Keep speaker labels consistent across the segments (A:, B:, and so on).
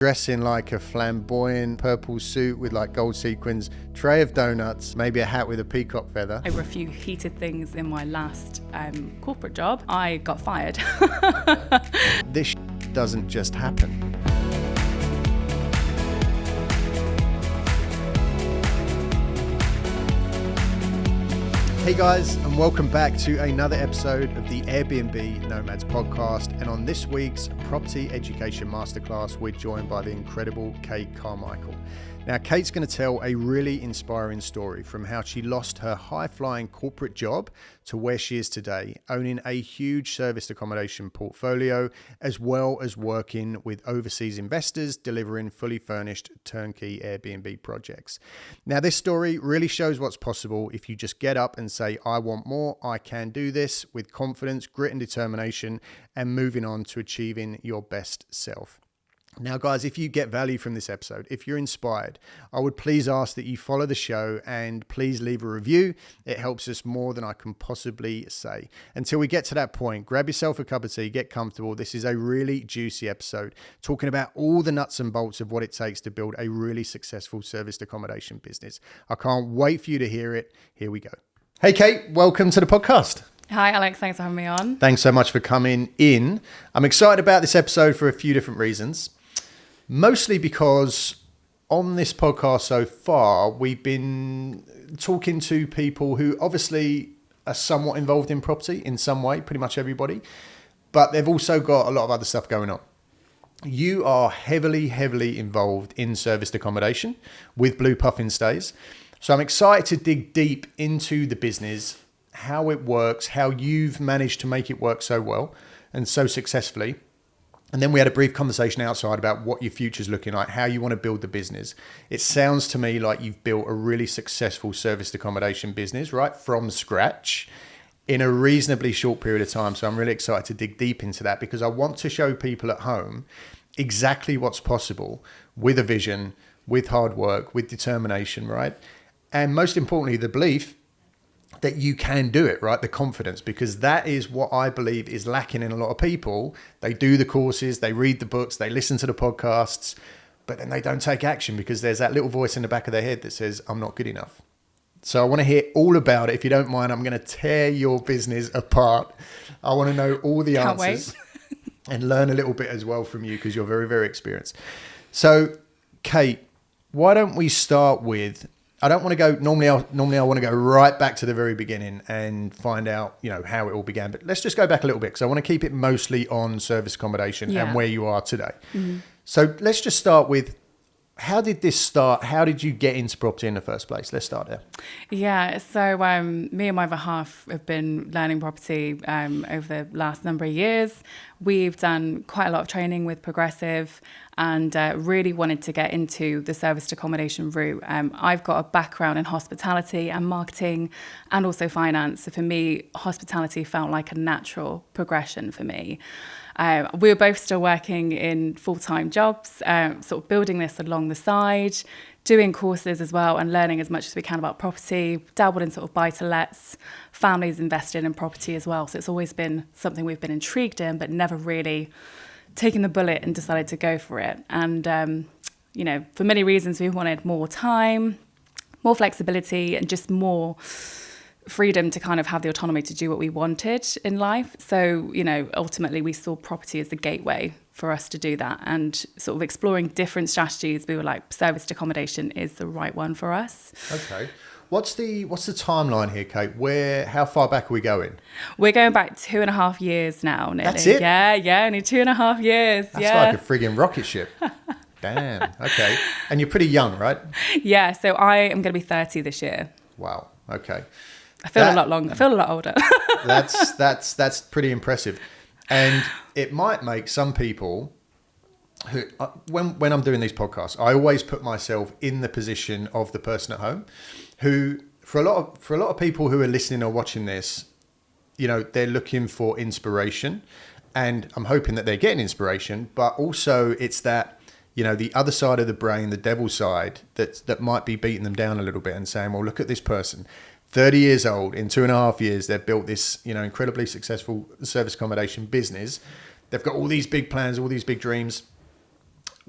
A: Dress in like a flamboyant purple suit with like gold sequins, tray of donuts, maybe a hat with a peacock feather.
B: Over a few heated things in my last corporate job, I got fired.
A: This doesn't just happen. Hey guys, and welcome back to another episode of the Airbnb Nomads podcast. And on this week's Property Education Masterclass, we're joined by the incredible Kate Carmichael. Now, Kate's going to tell a really inspiring story from how she lost her high-flying corporate job to where she is today, owning a huge serviced accommodation portfolio, as well as working with overseas investors, delivering fully furnished turnkey Airbnb projects. Now, this story really shows what's possible if you just get up and say, I want more, I can do this, with confidence, grit and determination, and moving on to achieving your best self. Now, guys, if you get value from this episode, if you're inspired, I would please ask that you follow the show and please leave a review. It helps us more than I can possibly say. Until we get to that point, grab yourself a cup of tea, get comfortable. This is a really juicy episode talking about all the nuts and bolts of what it takes to build a really successful serviced accommodation business. I can't wait for you to hear it. Here we go. Hey, Kate, welcome to the podcast.
B: Hi, Alex. Thanks for having me on.
A: Thanks so much for coming in. I'm excited about this episode for a few different reasons. Mostly because on this podcast so far, we've been talking to people who obviously are somewhat involved in property in some way, pretty much everybody, but they've also got a lot of other stuff going on. You are heavily involved in serviced accommodation with Blue Puffin Stays. So I'm excited to dig deep into the business, how it works, how you've managed to make it work so well and so successfully. And then we had a brief conversation outside about what your future's looking like, how you want to build the business. It sounds to me like you've built a really successful serviced accommodation business, right, from scratch in a reasonably short period of time. So I'm really excited to dig deep into that because I want to show people at home exactly what's possible with a vision, with hard work, with determination, right? And most importantly, the belief that you can do it, right? The confidence, because that is what I believe is lacking in a lot of people. They do the courses, they read the books, they listen to the podcasts, but then they don't take action because there's that little voice in the back of their head that says, I'm not good enough. So I want to hear all about it. If you don't mind, I'm going to tear your business apart. I want to know all the answers and learn a little bit as well from you because you're very experienced. So Kate, why don't we start with, I don't want to go, normally I want to go right back to the very beginning and find out, how it all began. But let's just go back a little bit because I want to keep it mostly on service accommodation and where you are today. Mm-hmm. So let's just start with, how did this start? How did you get into property in the first place? Let's start there.
B: Yeah, so me and my other half have been learning property over the last number of years. We've done quite a lot of training with Progressive and really wanted to get into the serviced accommodation route. I've got a background in hospitality and marketing and also finance. So for me, hospitality felt like a natural progression for me. We were both still working in full-time jobs, sort of building this along the side, doing courses as well and learning as much as we can about property, dabbled in sort of buy-to-lets, families invested in property as well. So it's always been something we've been intrigued in, but never really taken the bullet and decided to go for it. And, for many reasons, we wanted more time, more flexibility and just more freedom to kind of have the autonomy to do what we wanted in life. So, ultimately we saw property as the gateway for us to do that and sort of exploring different strategies. We were like, serviced accommodation is the right one for us.
A: Okay. What's the timeline here, Kate? How far back are we going?
B: We're going back 2.5 years now, nearly.
A: That's it?
B: Yeah, only 2.5 years.
A: That's like a friggin' rocket ship. Damn. Okay. And you're pretty young, right?
B: Yeah. So I am going to be 30 this year.
A: Wow. Okay.
B: I feel a lot longer. I feel a lot older.
A: That's pretty impressive. And it might make some people who, when I'm doing these podcasts, I always put myself in the position of the person at home who, for a lot of people who are listening or watching this, they're looking for inspiration, and I'm hoping that they're getting inspiration, but also it's that, the other side of the brain, the devil side, that might be beating them down a little bit and saying, well, look at this person. 30 years old, in 2.5 years, they've built this, incredibly successful service accommodation business. They've got all these big plans, all these big dreams.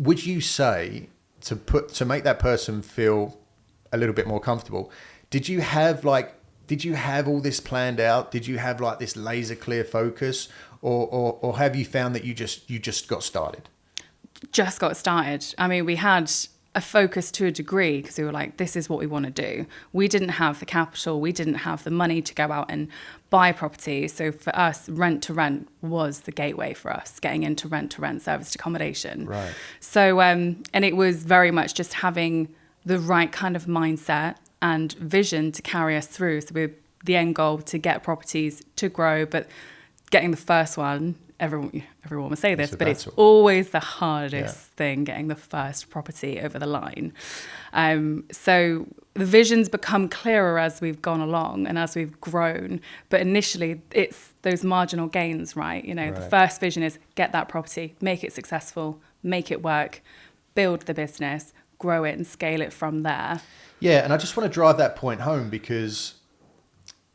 A: would you say to make that person feel a little bit more comfortable, did you have all this planned out? Did you have like this laser clear focus, or have you found that you just got started?
B: Just got started. I mean, we had a focus to a degree because we were like, this is what we want to do. We didn't have the capital. We didn't have the money to go out and buy property. So for us, rent to rent was the gateway for us, getting into rent to rent serviced accommodation.
A: Right.
B: So, and it was very much just having the right kind of mindset and vision to carry us through. So we're the end goal to get properties to grow, but getting the first one, everyone will say this, but it's always the hardest thing, getting the first property over the line. So the vision's become clearer as we've gone along and as we've grown. But initially, it's those marginal gains, right? You know, the first vision is get that property, make it successful, make it work, build the business, grow it and scale it from there.
A: Yeah, and I just want to drive that point home because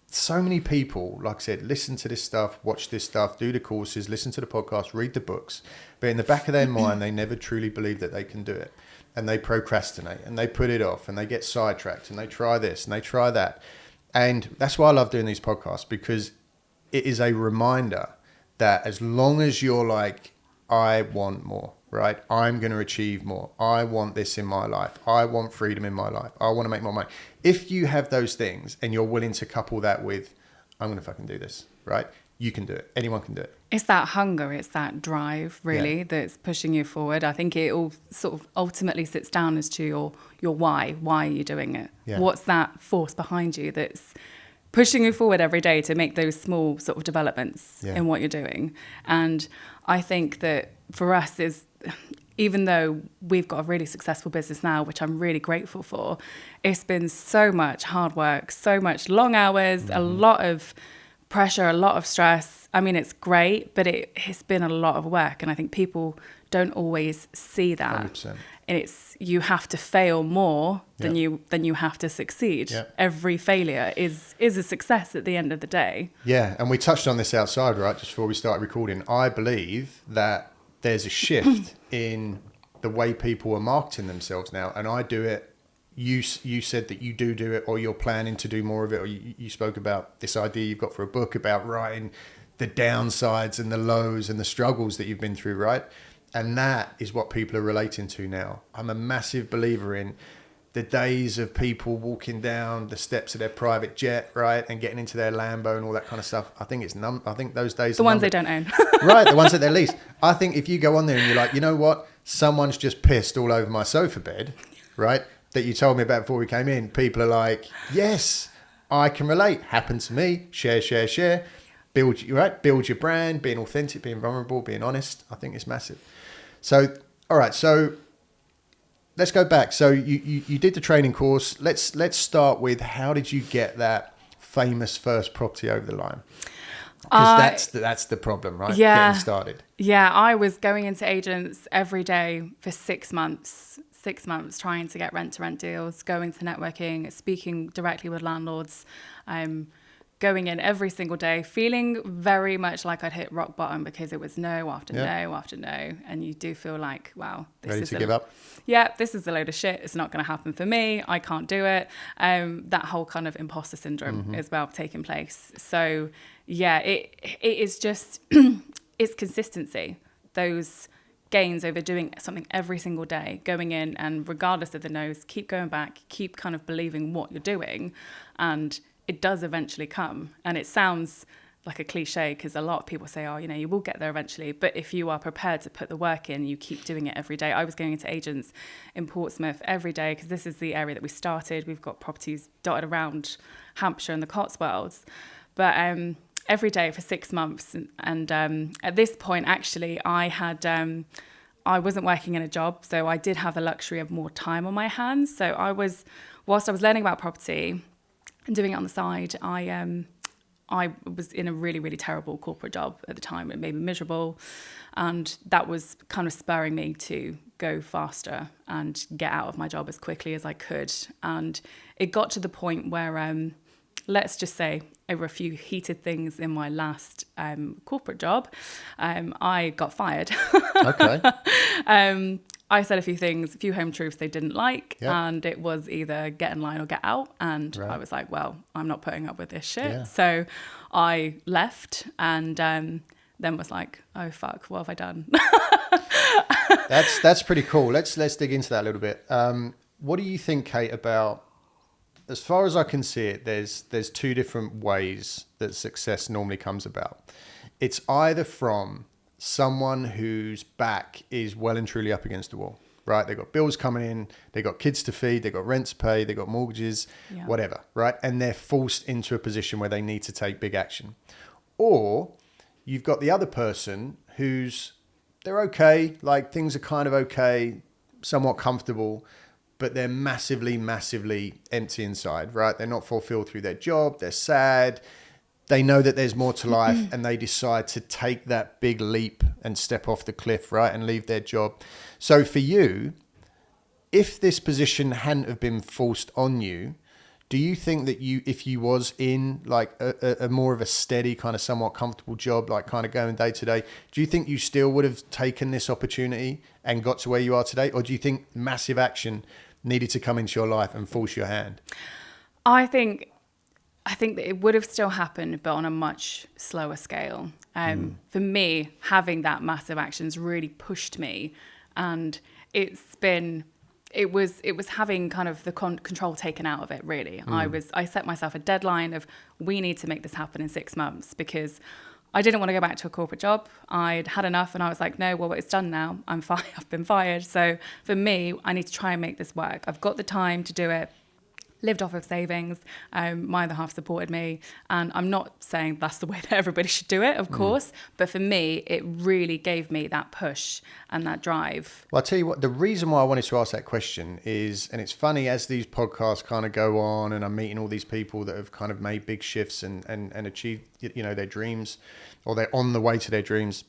A: so many people, like I said, listen to this stuff, watch this stuff, do the courses, listen to the podcast, read the books. But in the back of their mind, they never truly believe that they can do it. And they procrastinate and they put it off and they get sidetracked and they try this and they try that. And that's why I love doing these podcasts, because it is a reminder that as long as you're like, I want more, right? I'm going to achieve more. I want this in my life. I want freedom in my life. I want to make more money. If you have those things and you're willing to couple that with, I'm going to fucking do this, right? You can do it. Anyone can do it.
B: It's that hunger, it's that drive, really, that's pushing you forward. I think it all sort of ultimately sits down as to your why. Why are you doing it? Yeah. What's that force behind you that's pushing you forward every day to make those small sort of developments in what you're doing? And I think that for us is, even though we've got a really successful business now, which I'm really grateful for, it's been so much hard work, so much long hours, a lot of pressure, a lot of stress. I mean, it's great, but it's been a lot of work. And I think people don't always see that.
A: 100%.
B: And it's, you have to fail more than you have to succeed. Yeah. Every failure is a success at the end of the day.
A: Yeah. And we touched on this outside, right? Just before we started recording. I believe that there's a shift in the way people are marketing themselves now. And I do it. You said that you do it, or you're planning to do more of it, or you spoke about this idea you've got for a book about writing the downsides and the lows and the struggles that you've been through, right? And that is what people are relating to now. I'm a massive believer in the days of people walking down the steps of their private jet, right, and getting into their Lambo and all that kind of stuff. I think I think those days.
B: The ones they don't own.
A: Right, the ones that they lease. I think if you go on there and you're like, you know what, someone's just pissed all over my sofa bed, right, that you told me about before we came in, people are like, yes, I can relate. Happened to me. Share. Build your brand, being authentic, being vulnerable, being honest. I think it's massive. So, all right. So let's go back. So you did the training course. Let's start with, how did you get that famous first property over the line? Because that's the problem, right?
B: Yeah.
A: Getting started.
B: Yeah, I was going into agents every day for 6 months, trying to get rent-to-rent deals, going to networking, speaking directly with landlords, going in every single day, feeling very much like I'd hit rock bottom, because it was no after no after no. And you do feel like, wow,
A: give up?
B: Yeah, this is a load of shit. It's not going to happen for me. I can't do it. That whole kind of imposter syndrome is well taking place. So yeah, it is just, it's consistency. Those gains over doing something every single day, going in, and regardless of the no's, keep going back, keep kind of believing what you're doing, and it does eventually come. And it sounds like a cliche, because a lot of people say, oh, you know, you will get there eventually. But if you are prepared to put the work in, you keep doing it every day. I was going into agents in Portsmouth every day, because this is the area that we started. We've got properties dotted around Hampshire and the Cotswolds. But every day for 6 months. And at this point, actually, I wasn't working in a job, so I did have the luxury of more time on my hands. So whilst I was learning about property and doing it on the side, I was in a really, really terrible corporate job at the time. It made me miserable. And that was kind of spurring me to go faster and get out of my job as quickly as I could. And it got to the point where, let's just say, over a few heated things in my last corporate job, I got fired.
A: Okay.
B: I said a few things, a few home truths they didn't like,
A: Yep.
B: and it was either get in line or get out. And
A: Right.
B: I was like, well, I'm not putting up with this shit.
A: Yeah.
B: So I left, and then was like, oh fuck, what have I done?
A: That's pretty cool. Let's dig into that a little bit. What do you think, Kate, about, as far as I can see it, there's two different ways that success normally comes about. It's either from someone whose back is well and truly up against the wall, right? They've got bills coming in, they've got kids to feed, they've got rent to pay, they've got mortgages, whatever, right? And they're forced into a position where they need to take big action. Or you've got the other person they're okay, like things are kind of okay, somewhat comfortable, but they're massively, massively empty inside, right? They're not fulfilled through their job, they're sad, they know that there's more to life, and they decide to take that big leap and step off the cliff, right? And leave their job. So for you, if this position hadn't have been forced on you, do you think that if you was in like a more of a steady kind of somewhat comfortable job, like kind of going day to day, do you think you still would have taken this opportunity and got to where you are today? Or do you think massive action needed to come into your life and force your hand?
B: I think that it would have still happened, but on a much slower scale. For me, having that massive actions really pushed me, and it was having kind of the control taken out of it. Really, I set myself a deadline of, we need to make this happen in 6 months, because I didn't want to go back to a corporate job. I'd had enough, and I was like, no, well, it's done now. I'm fine. I've been fired. So for me, I need to try and make this work. I've got the time to do it. Lived off of savings. My other half supported me, and I'm not saying that's the way that everybody should do it, of course, but for me, it really gave me that push and that drive.
A: Well, I'll tell you what, the reason why I wanted to ask that question is, and it's funny as these podcasts kind of go on and I'm meeting all these people that have kind of made big shifts and achieved, their dreams, or they're on the way to their dreams.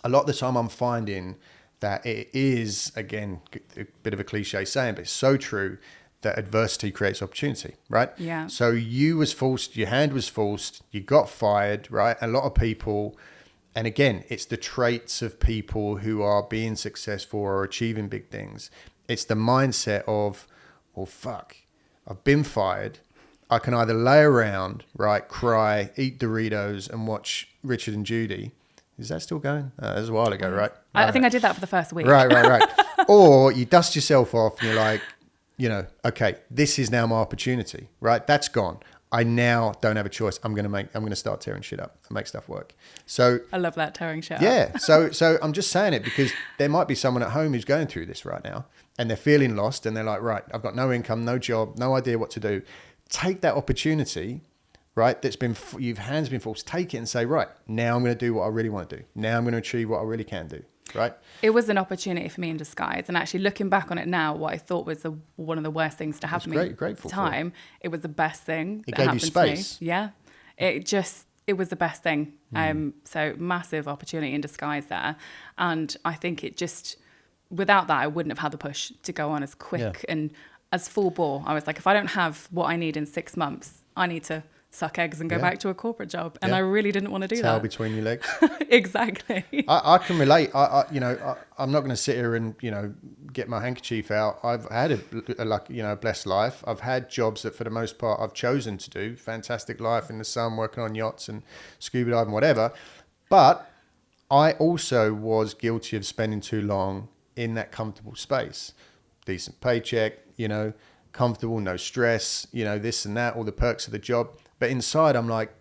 A: A lot of the time I'm finding that it is, again, a bit of a cliche saying, but it's so true, that adversity creates opportunity, right?
B: Yeah.
A: So your hand was forced, you got fired, right? A lot of people, and again, it's the traits of people who are being successful or achieving big things. It's the mindset of, well, fuck, I've been fired. I can either lay around, right, cry, eat Doritos and watch Richard and Judy. Is that still going? That was a while ago, right?
B: I think I did that for the first week.
A: Right. Or you dust yourself off and you're like, okay, this is now my opportunity, right? That's gone. I now don't have a choice. I'm going to start tearing shit up and make stuff work. So
B: I love that, tearing shit up.
A: Yeah. So I'm just saying it because there might be someone at home who's going through this right now and they're feeling lost and they're like, right, I've got no income, no job, no idea what to do. Take that opportunity, right? Your hand's been forced. Take it and say, right, now I'm going to do what I really want to do. Now I'm going to achieve what I really can do. Right.
B: It was an opportunity for me in disguise, and actually looking back on it now, what I thought was one of the worst things to happen to me at the time, it was the best thing.
A: It gave you space.
B: To me. Yeah, it was the best thing. So massive opportunity in disguise there, and I think without that, I wouldn't have had the push to go on as quick and as full bore. I was like, if I don't have what I need in 6 months, I need to suck eggs and go back to a corporate job. And I really didn't want to do that.
A: Tail between your legs.
B: Exactly.
A: I can relate. I'm not going to sit here and, get my handkerchief out. I've had a blessed life. I've had jobs that for the most part I've chosen to do. Fantastic life in the sun, working on yachts and scuba diving, whatever. But I also was guilty of spending too long in that comfortable space. Decent paycheck, comfortable, no stress, this and that, all the perks of the job. But inside, I'm like,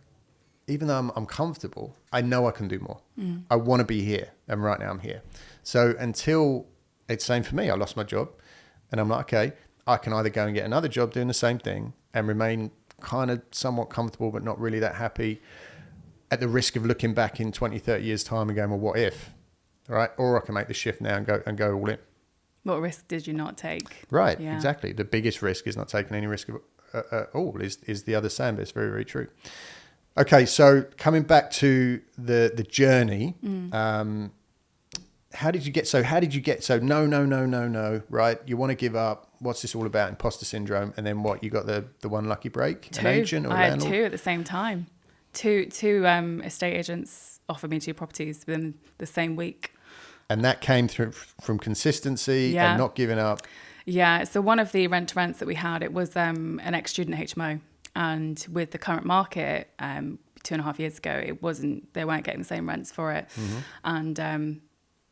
A: even though I'm comfortable, I know I can do more. I want to be here. And right now I'm here. So until it's same for me, I lost my job and I'm like, okay, I can either go and get another job doing the same thing and remain kind of somewhat comfortable, but not really that happy, at the risk of looking back in 20, 30 years time and going, well, what if? Right. Or I can make the shift now and go all in.
B: What risk did you not take?
A: Right. Yeah. Exactly. The biggest risk is not taking any risk at all is the other saying, but it's very, very true. Okay, so coming back to the journey, how did you get so no, right? You want to give up. What's this all about? Imposter syndrome. And then what? You got the one lucky break?
B: Two.
A: An agent or
B: I had
A: landlord?
B: two at the same time. Two estate agents offered me 2 properties within the same week.
A: And that came through from consistency and not giving up.
B: Yeah. So one of the rent-to-rents that we had, it was an ex-student HMO. And with the current market, 2.5 years ago, they weren't getting the same rents for it. And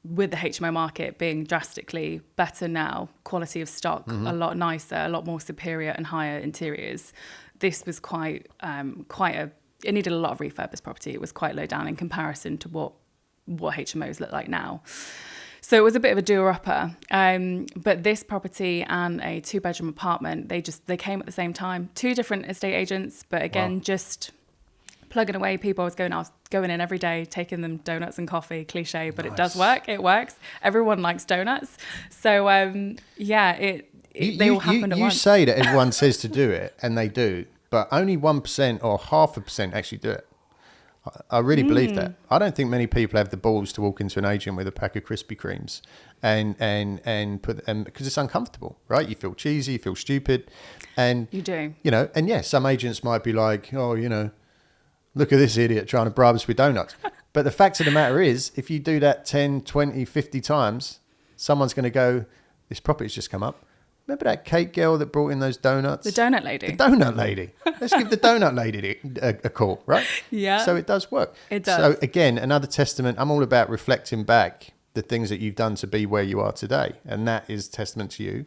B: with the HMO market being drastically better now, quality of stock a lot nicer, a lot more superior and higher interiors, this was it needed a lot of refurb, this property. It was quite low down in comparison to what HMOs look like now. So it was a bit of a doer-upper. But this property and a 2-bedroom apartment, they came at the same time. 2 different estate agents, but again, just plugging away people. I was going in every day, taking them donuts and coffee, cliche, but It does work. It works. Everyone likes donuts. So, they all happened at once.
A: You say that everyone says to do it, and they do, but only 1% or 0.5% actually do it. I really believe that. I don't think many people have the balls to walk into an agent with a pack of Krispy Kremes and put them, because it's uncomfortable, right? You feel cheesy, you feel stupid, and
B: you do.
A: And yes, some agents might be like, oh, look at this idiot trying to bribe us with donuts. But the fact of the matter is, if you do that 10, 20, 50 times, someone's going to go, this property's just come up. Remember that Kate girl that brought in those donuts?
B: The donut lady.
A: The donut lady. Let's give the donut lady a call, right?
B: Yeah.
A: So it does work.
B: It does.
A: So again, another testament. I'm all about reflecting back the things that you've done to be where you are today. And that is testament to you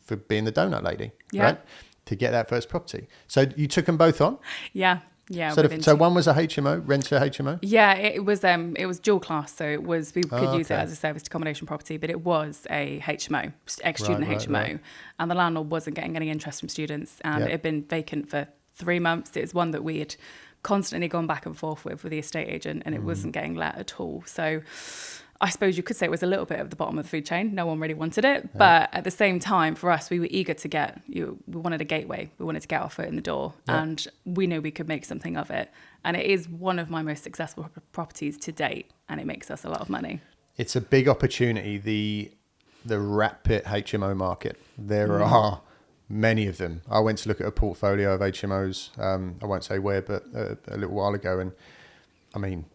A: for being the donut lady, right? To get that first property. So you took them both on?
B: Yeah. Yeah.
A: So one was a HMO, rent-to HMO?
B: Yeah, it was dual class. So we could use it as a serviced accommodation property, but it was a HMO, ex-student HMO. Right. And the landlord wasn't getting any interest from students. And it had been vacant for 3 months. It was one that we had constantly gone back and forth with the estate agent, and it wasn't getting let at all. So I suppose you could say it was a little bit of the bottom of the food chain. No one really wanted it. Yeah. But at the same time, for us, we were eager to we wanted a gateway. We wanted to get our foot in the door. Yeah. And we knew we could make something of it. And it is one of my most successful properties to date. And it makes us a lot of money.
A: It's a big opportunity, the rat pit HMO market. There are many of them. I went to look at a portfolio of HMOs. I won't say where, but a little while ago. And I mean,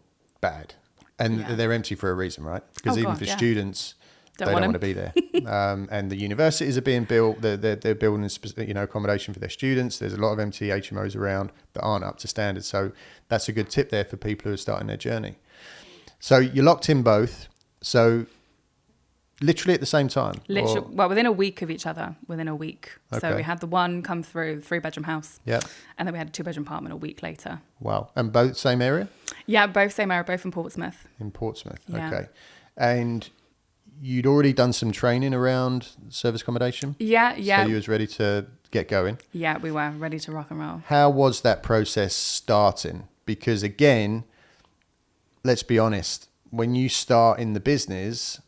A: bad. And they're empty for a reason, right? Because even for students, they don't want to be there. And the universities are being built. They're building accommodation for their students. There's a lot of empty HMOs around that aren't up to standard. So that's a good tip there for people who are starting their journey. So you locked in both. So literally at the same time?
B: Well, within a week of each other, within a week. Okay. So we had the one come through, 3-bedroom house. Yeah. And then we had a 2-bedroom apartment a week later.
A: Wow. And both same area?
B: Yeah, both same area, both in Portsmouth.
A: In Portsmouth, okay. And you'd already done some training around service accommodation?
B: Yeah.
A: So you was ready to get going?
B: Yeah, we were ready to rock and roll.
A: How was that process starting? Because again, let's be honest, when you start in the business,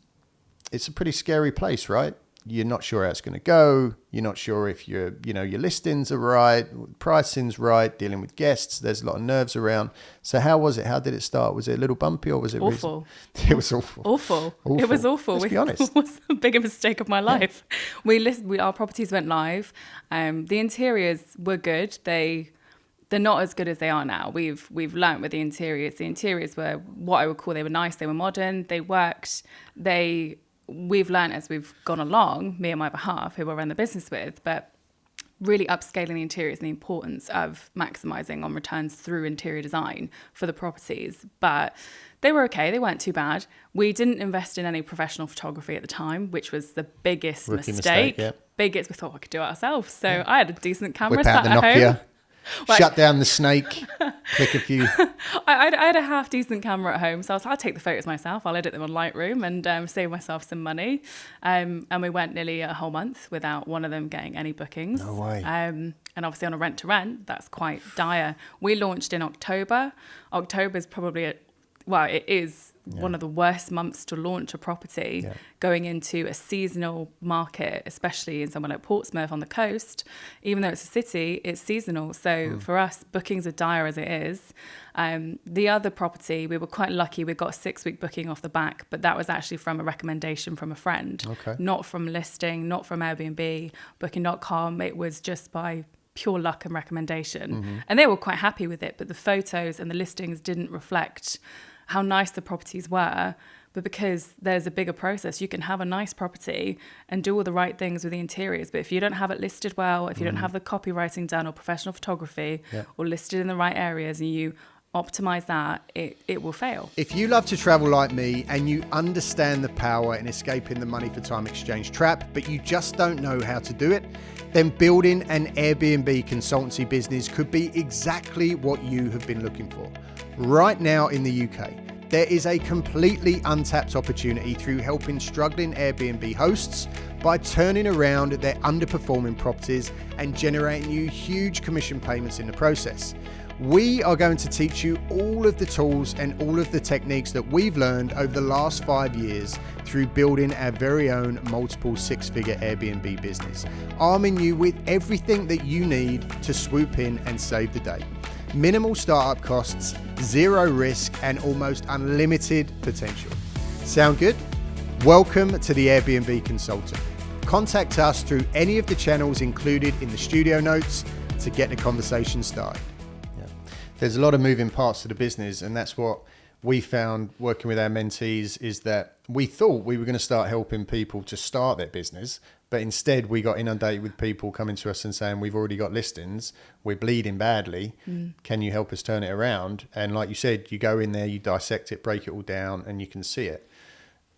A: it's a pretty scary place, right? You're not sure how it's going to go. You're not sure if your listings are right, pricing's right, dealing with guests. There's a lot of nerves around. So how was it? How did it start? Was it a little bumpy or was it
B: awful?
A: It was awful.
B: Awful. It was awful.
A: Let's be honest.
B: It was the biggest mistake of my life. Our properties went live. The interiors were good. They're not as good as they are now. We've learnt with the interiors. The interiors were what I would call, they were nice. They were modern. They worked. We've learned as we've gone along, me and my other half, who I run the business with, but really upscaling the interiors and the importance of maximising on returns through interior design for the properties. But they were okay. They weren't too bad. We didn't invest in any professional photography at the time, which was the biggest mistake. We thought we could do it ourselves. So I had a decent camera sat at home.
A: Shut down the snake, click a few.
B: I had a half decent camera at home, so I'll take the photos myself. I'll edit them on Lightroom and save myself some money. And we went nearly a whole month without one of them getting any bookings.
A: No way.
B: And obviously on a rent-to-rent, that's quite dire. We launched in October. October is probably it is one of the worst months to launch a property, going into a seasonal market, especially in somewhere like Portsmouth on the coast. Even though it's a city, it's seasonal. So for us, bookings are dire as it is. The other property, we were quite lucky. We got a 6-week booking off the back, but that was actually from a recommendation from a friend, not from listing, not from Airbnb, booking.com. It was just by pure luck and recommendation. And they were quite happy with it, but the photos and the listings didn't reflect how nice the properties were, But because there's a bigger process, you can have a nice property and do all the right things with the interiors. But if you don't have it listed well, if you don't have the copywriting done or professional photography or listed in the right areas, and you optimize that, it will fail.
A: If you love to travel like me and you understand the power in escaping the money for time exchange trap, but you just don't know how to do it, then building an Airbnb consultancy business could be exactly what you have been looking for. Right now in the UK, there is a completely untapped opportunity through helping struggling Airbnb hosts by turning around their underperforming properties and generating you huge commission payments in the process. We are going to teach you all of the tools and all of the techniques that we've learned over the last 5 years through building our very own multiple six-figure Airbnb business, arming you with everything that you need to swoop in and save the day. Minimal startup costs, zero risk, and almost unlimited potential. Sound good? Welcome to the Airbnb Consultant. Contact us through any of the channels included in the studio notes to get the conversation started. There's a lot of moving parts to the business, and that's what we found working with our mentees, is that we thought we were going to start helping people to start their business, but instead we got inundated with people coming to us and saying, we've already got listings, we're bleeding badly, can you help us turn it around? And like you said, you go in there, you dissect it, break it all down, and you can see it.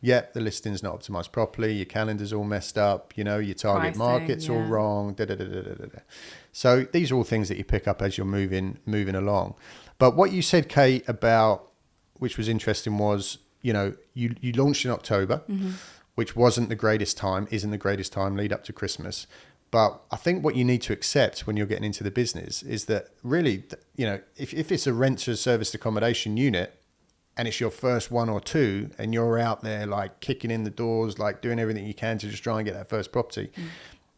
A: Yep, the listing's not optimized properly, your calendar's all messed up, you know, your target market's all wrong, So these are all things that you pick up as you're moving along. But what you said, Kate, about, which was interesting, was, you know, you launched in October, which isn't the greatest time lead up to Christmas. But I think what you need to accept when you're getting into the business is that really, you know, if it's a rent to serviced accommodation unit, and it's your first one or two, and you're out there like kicking in the doors, like doing everything you can to just try and get that first property.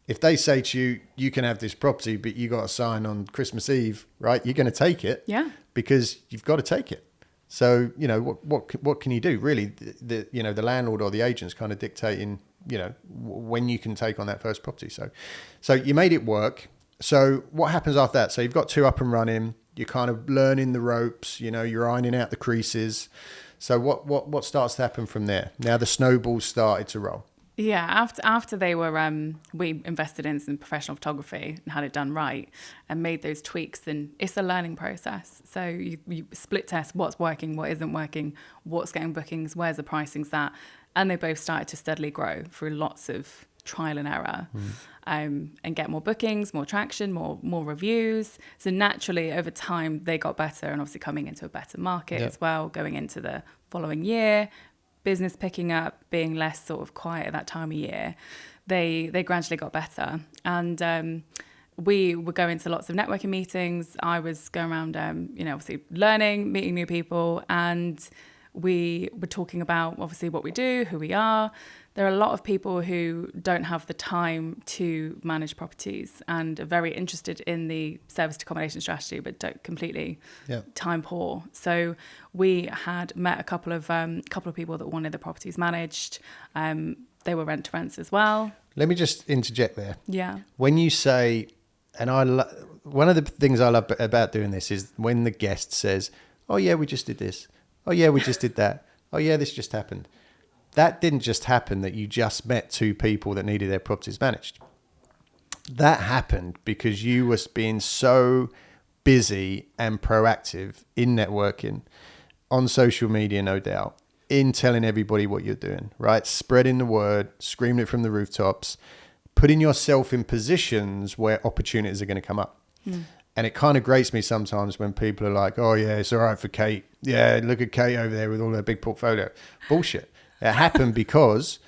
A: If they say to you, you can have this property, but you got to sign on Christmas Eve, right? You're going to take it, because you've got to take it. So, you know, what can you do? Really, the landlord or the agent's kind of dictating, you know, when you can take on that first property. So you made it work. So what happens after that? So you've got two up and running. You're kind of learning the ropes, you know, you're ironing out the creases. So what starts to happen from there? Now the snowballs started to roll.
B: Yeah, after they were, we invested in some professional photography and had it done right and made those tweaks. And it's a learning process. So you split test what's working, what isn't working, what's getting bookings, where's the pricing's at. And they both started to steadily grow through lots of trial and error, and get more bookings, more traction, more reviews. So naturally, over time, they got better, and obviously coming into a better market as well, going into the following year, business picking up, being less sort of quiet at that time of year, they gradually got better. And we were going to lots of networking meetings. I was going around, obviously learning, meeting new people, and we were talking about obviously what we do, who we are. There are a lot of people who don't have the time to manage properties and are very interested in the serviced accommodation strategy, but don't completely time poor. So we had met a couple of people that wanted the properties managed. They were rent to rents as well.
A: Let me just interject there.
B: Yeah.
A: When you say, and one of the things I love about doing this is when the guest says, "Oh yeah, we just did this. Oh yeah, we just did that. Oh yeah, this just happened." That didn't just happen that you just met two people that needed their properties managed. That happened because you was being so busy and proactive in networking, on social media, no doubt, in telling everybody what you're doing, right? Spreading the word, screaming it from the rooftops, putting yourself in positions where opportunities are going to come up. And it kind of grates me sometimes when people are like, "Oh yeah, it's all right for Kate. Yeah, look at Kate over there with all her big portfolio." Bullshit. It happened because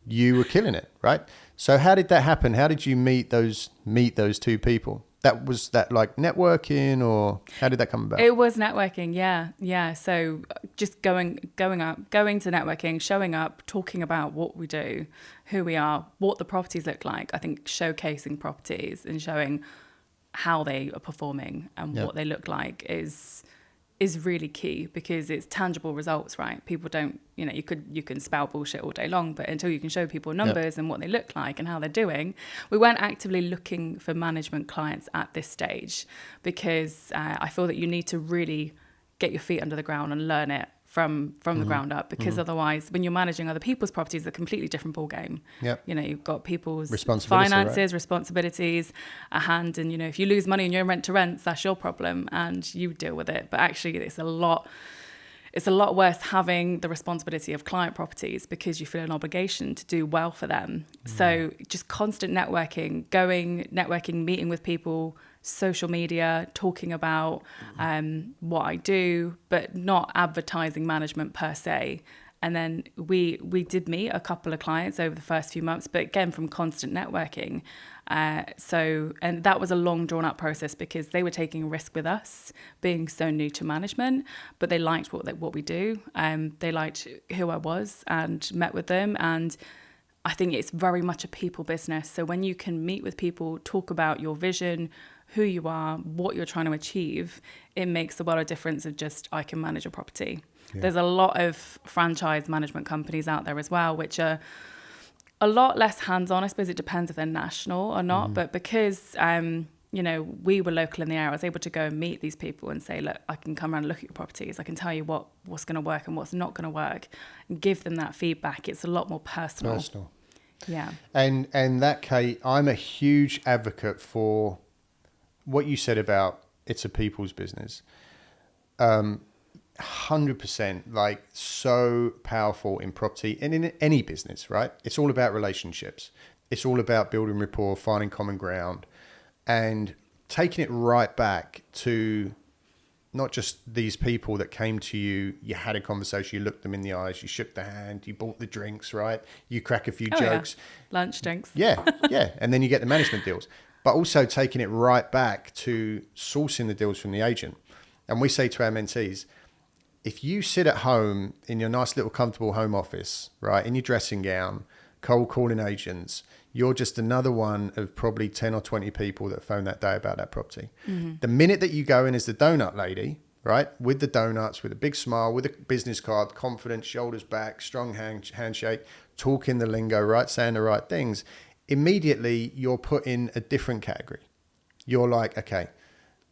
A: you were killing it, right? So how did that happen? How did you meet those two people? Was that like networking, or how did that come about?
B: It was networking, yeah. So just going to networking, showing up, talking about what we do, who we are, what the properties look like. I think showcasing properties and showing how they are performing and what they look like is really key, because it's tangible results, right? People don't, you can spout bullshit all day long, but until you can show people numbers and what they look like and how they're doing. We weren't actively looking for management clients at this stage, because I feel that you need to really get your feet under the ground and learn it from the ground up, because otherwise when you're managing other people's properties, it's a completely different ball game.
A: Yep.
B: You know, you've got people's
A: Responsibility,
B: finances,
A: right?
B: responsibilities, a hand, and you know, if you lose money and you're in rent to rents, that's your problem and you deal with it. But actually it's a lot worse having the responsibility of client properties, because you feel an obligation to do well for them. So just constant networking, meeting with people, social media, talking about what I do, but not advertising management per se. And then we did meet a couple of clients over the first few months, but again, from constant networking. And that was a long drawn out process, because they were taking a risk with us being so new to management, but they liked what we do. They liked who I was and met with them. And I think it's very much a people business. So when you can meet with people, talk about your vision, who you are, what you're trying to achieve, it makes a lot of difference of just, I can manage a property. Yeah. There's a lot of franchise management companies out there as well, which are a lot less hands-on. I suppose it depends if they're national or not, but because, you know, we were local in the area, I was able to go and meet these people and say, look, I can come around and look at your properties. I can tell you what's going to work and what's not going to work, and give them that feedback. It's a lot more personal. Yeah. And
A: that, Kate, I'm a huge advocate for what you said about it's a people's business. 100%, like, so powerful in property and in any business, right? It's all about relationships. It's all about building rapport, finding common ground, and taking it right back to not just these people that came to you, you had a conversation, you looked them in the eyes, you shook their hand, you bought the drinks, right? You crack a few jokes.
B: Yeah. Lunch, drinks.
A: Yeah. And then you get the management deals. But also taking it right back to sourcing the deals from the agent. And we say to our mentees, if you sit at home in your nice little comfortable home office, right, in your dressing gown, cold calling agents, you're just another one of probably 10 or 20 people that phone that day about that property. Mm-hmm. The minute that you go in as the donut lady, right, with the donuts, with a big smile, with a business card, confident, shoulders back, strong handshake, talking the lingo, right, saying the right things, immediately you're put in a different category. You're like, okay,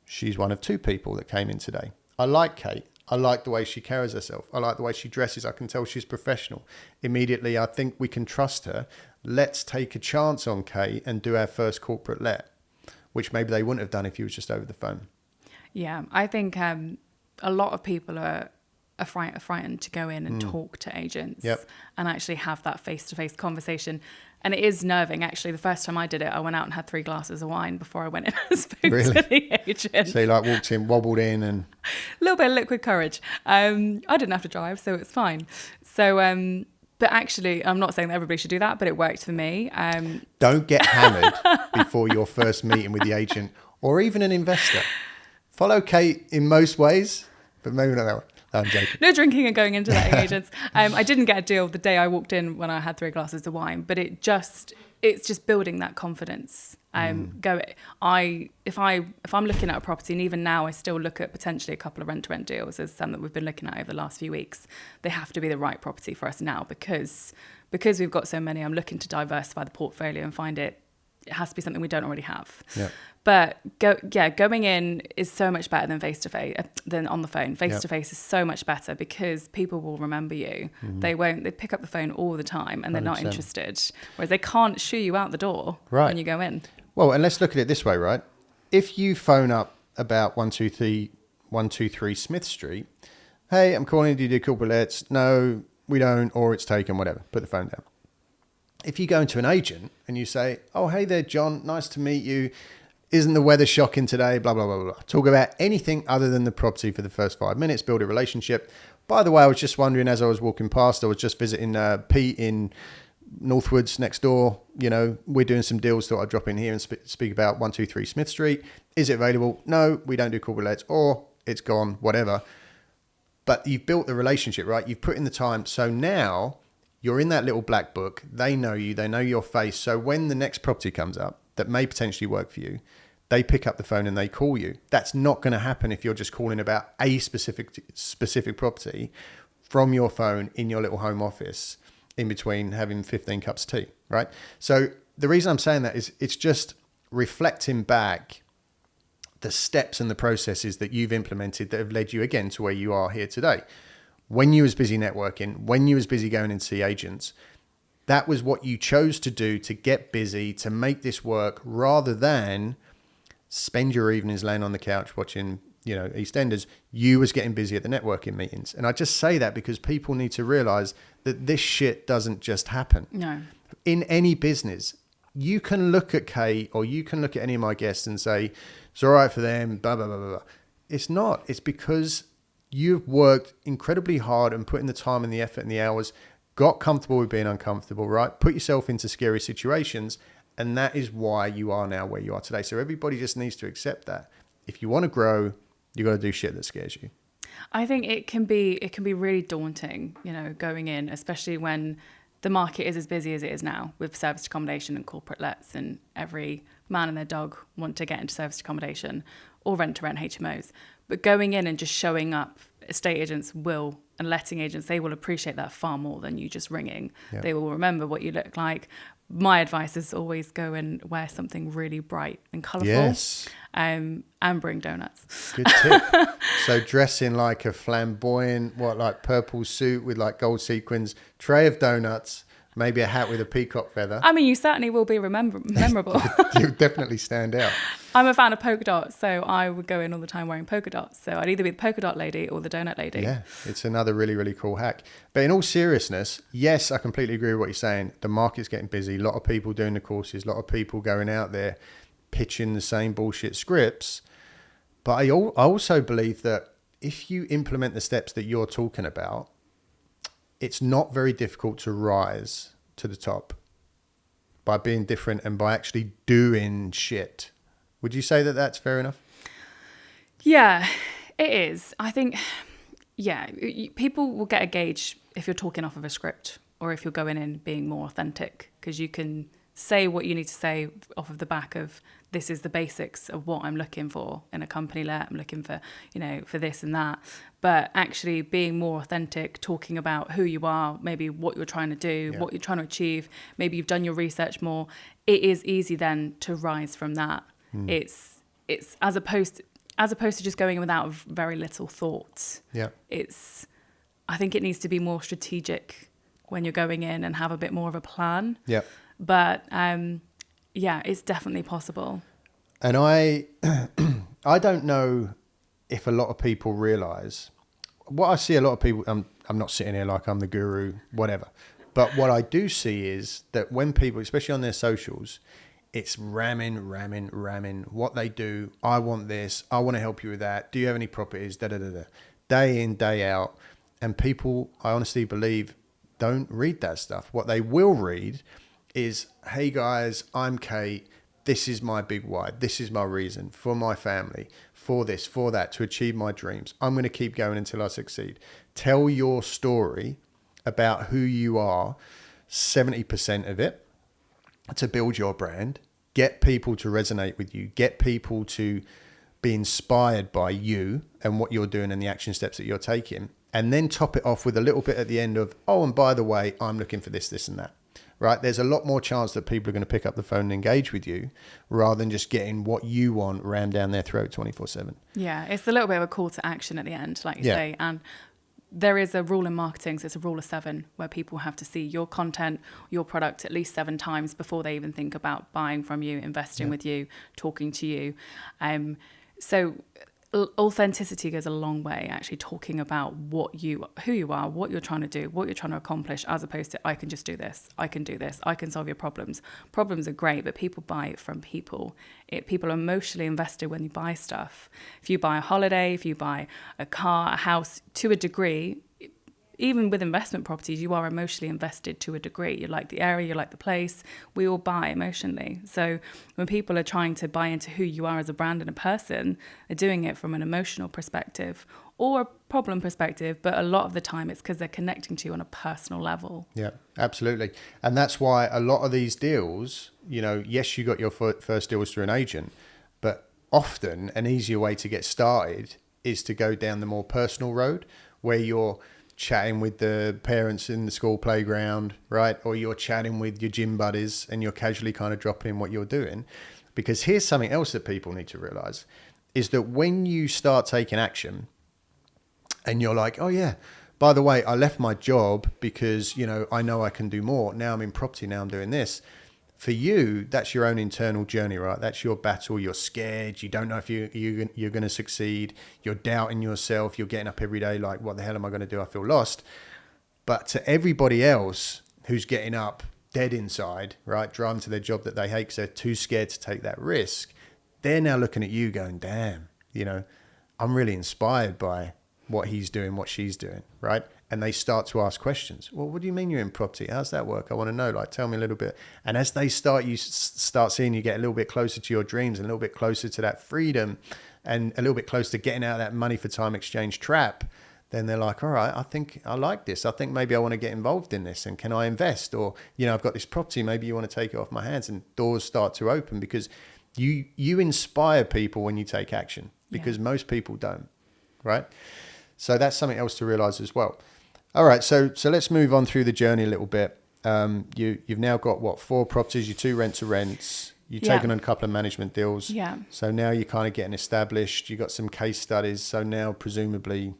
A: she's one of two people that came in today. I like Kate. I like the way she carries herself. I like the way she dresses. I can tell she's professional. Immediately, I think we can trust her. Let's take a chance on Kate and do our first corporate let, which maybe they wouldn't have done if you was just over the phone.
B: Yeah, I think a lot of people are frightened to go in and talk to agents and actually have that face-to-face conversation. And it is nerving, actually. The first time I did it, I went out and had 3 glasses of wine before I went in and spoke to the agent.
A: So you like walked in, wobbled in and...
B: A little bit of liquid courage. I didn't have to drive, so it's fine. So, but actually, I'm not saying that everybody should do that, but it worked for me.
A: Don't get hammered before your first meeting with the agent or even an investor. Follow Kate in most ways, but maybe not that one. I'm joking.
B: No drinking and going into letting agents. I didn't get a deal the day I walked in when I had 3 glasses of wine, but it's just building that confidence. If I'm looking at a property, and even now I still look at potentially a couple of rent-to-rent deals as some that we've been looking at over the last few weeks. They have to be the right property for us now because we've got so many. I'm looking to diversify the portfolio and find it has to be something we don't already have. Yeah. But going in is so much better than face-to-face, than on the phone. Face-to-face is so much better because people will remember you. Mm-hmm. They pick up the phone all the time and they're 100%. Not interested. Whereas they can't shoo you out the door when you go in.
A: Well, and let's look at it this way, right? If you phone up about 123 Smith Street, hey, I'm calling, do you do corporate lets? No, we don't, or it's taken, whatever. Put the phone down. If you go into an agent and you say, oh, hey there, John, nice to meet you. Isn't the weather shocking today? Blah, blah, blah, blah. Talk about anything other than the property for the first 5 minutes, build a relationship. By the way, I was just wondering, as I was walking past, I was just visiting Pete in Northwoods next door. You know, we're doing some deals, thought I'd drop in here and speak about 123 Smith Street. Is it available? No, we don't do corporate lets, or it's gone, whatever. But you've built the relationship, right? You've put in the time. So now you're in that little black book. They know you. They know your face. So when the next property comes up that may potentially work for you, they pick up the phone and they call you. That's not going to happen if you're just calling about a specific property from your phone in your little home office in between having 15 cups of tea, right? So the reason I'm saying that is it's just reflecting back the steps and the processes that you've implemented that have led you again to where you are here today. when you was busy networking, when you was busy going in to see agents, that was what you chose to do to get busy, to make this work, rather than spend your evenings laying on the couch watching, EastEnders. You was getting busy at the networking meetings. And I just say that because people need to realize that this shit doesn't just happen.
B: No.
A: In any business, you can look at Kate or you can look at any of my guests and say, it's all right for them, blah, blah, blah, blah, blah. It's not. It's because you've worked incredibly hard and put in the time and the effort and the hours, got comfortable with being uncomfortable, right? Put yourself into scary situations. And that is why you are now where you are today. So everybody just needs to accept that. If you want to grow, you got to do shit that scares you.
B: I think it can be really daunting, going in, especially when the market is as busy as it is now with serviced accommodation and corporate lets, and every man and their dog want to get into serviced accommodation or rent-to-rent HMOs. But going in and just showing up, estate agents will, and letting agents, they will appreciate that far more than you just ringing. Yeah. They will remember what you look like. My advice is always go and wear something really bright and colourful.
A: Yes.
B: And bring donuts.
A: Good tip. So dress in like a flamboyant, purple suit with like gold sequins, tray of donuts, maybe a hat with a peacock feather.
B: I mean, you certainly will be memorable.
A: You'll definitely stand out.
B: I'm a fan of polka dots, so I would go in all the time wearing polka dots. So I'd either be the polka dot lady or the donut lady.
A: Yeah, it's another really, really cool hack. But in all seriousness, yes, I completely agree with what you're saying. The market's getting busy. A lot of people doing the courses, a lot of people going out there pitching the same bullshit scripts. But I also believe that if you implement the steps that you're talking about, it's not very difficult to rise to the top by being different and by actually doing shit. Would you say that that's fair enough?
B: Yeah, it is. I think, people will get a gauge if you're talking off of a script or if you're going in being more authentic, because you can say what you need to say off of the back of, this is the basics of what I'm looking for in a company let. I'm looking for, for this and that. But actually being more authentic, talking about who you are, maybe what you're trying to do, what you're trying to achieve. Maybe you've done your research more. It is easy then to rise from that. It's as opposed to just going in without very little thought. Yeah. I think it needs to be more strategic when you're going in and have a bit more of a plan. Yeah. But it's definitely possible.
A: And I don't know if a lot of people realize what I see. A lot of people, I'm not sitting here like I'm the guru, whatever. But what I do see is that when people, especially on their socials, it's ramming what they do. I want this. I want to help you with that. Do you have any properties? Day in, day out. And people, I honestly believe, don't read that stuff. What they will read is, hey guys, I'm Kate. This is my big why. This is my reason for my family, for this, for that, to achieve my dreams. I'm going to keep going until I succeed. Tell your story about who you are, 70% of it, to build your brand. Get people to resonate with you. Get people to be inspired by you and what you're doing and the action steps that you're taking. And then top it off with a little bit at the end of, oh, and by the way, I'm looking for this, this, and that. Right? There's a lot more chance that people are going to pick up the phone and engage with you rather than just getting what you want rammed down their throat 24/7.
B: Yeah, it's a little bit of a call to action at the end, like you say. And there is a rule in marketing, so it's a rule of 7, where people have to see your content, your product at least 7 times before they even think about buying from you, investing with you, talking to you. So authenticity goes a long way, actually talking about who you are, what you're trying to do, what you're trying to accomplish, as opposed to, I can just do this, I can do this, I can solve your problems. Problems are great, but people buy it from people. People are emotionally invested when you buy stuff. If you buy a holiday, if you buy a car, a house, to a degree, even with investment properties, you are emotionally invested to a degree. You like the area, you like the place. We all buy emotionally. So when people are trying to buy into who you are as a brand and a person, they're doing it from an emotional perspective or a problem perspective. But a lot of the time it's because they're connecting to you on a personal level.
A: Yeah, absolutely. And that's why a lot of these deals, yes, you got your first deals through an agent, but often an easier way to get started is to go down the more personal road where you're chatting with the parents in the school playground, right? Or you're chatting with your gym buddies and you're casually kind of dropping in what you're doing. Because here's something else that people need to realize is that when you start taking action and you're like, oh yeah, by the way, I left my job because, I know I can do more. Now I'm in property. Now I'm doing this. For you, that's your own internal journey, right? That's your battle. You're scared. You don't know if you're going to succeed. You're doubting yourself. You're getting up every day like, what the hell am I going to do? I feel lost. But to everybody else who's getting up dead inside, right, driving to their job that they hate because they're too scared to take that risk, they're now looking at you going, damn, I'm really inspired by what he's doing, what she's doing, right? And they start to ask questions. Well, what do you mean you're in property? How's that work? I want to know, like, tell me a little bit. And as they start seeing you get a little bit closer to your dreams, and a little bit closer to that freedom, and a little bit closer to getting out of that money for time exchange trap, then they're like, all right, I think I like this. I think maybe I want to get involved in this. And can I invest? Or, I've got this property, maybe you want to take it off my hands. And doors start to open because you inspire people when you take action, because most people don't, right? So that's something else to realize as well. All right, so let's move on through the journey a little bit. You've now got 4 properties, your 2 rent-to-rents. You've taken on a couple of management deals. Yeah. So now you're kind of getting established. You got some case studies. So now presumably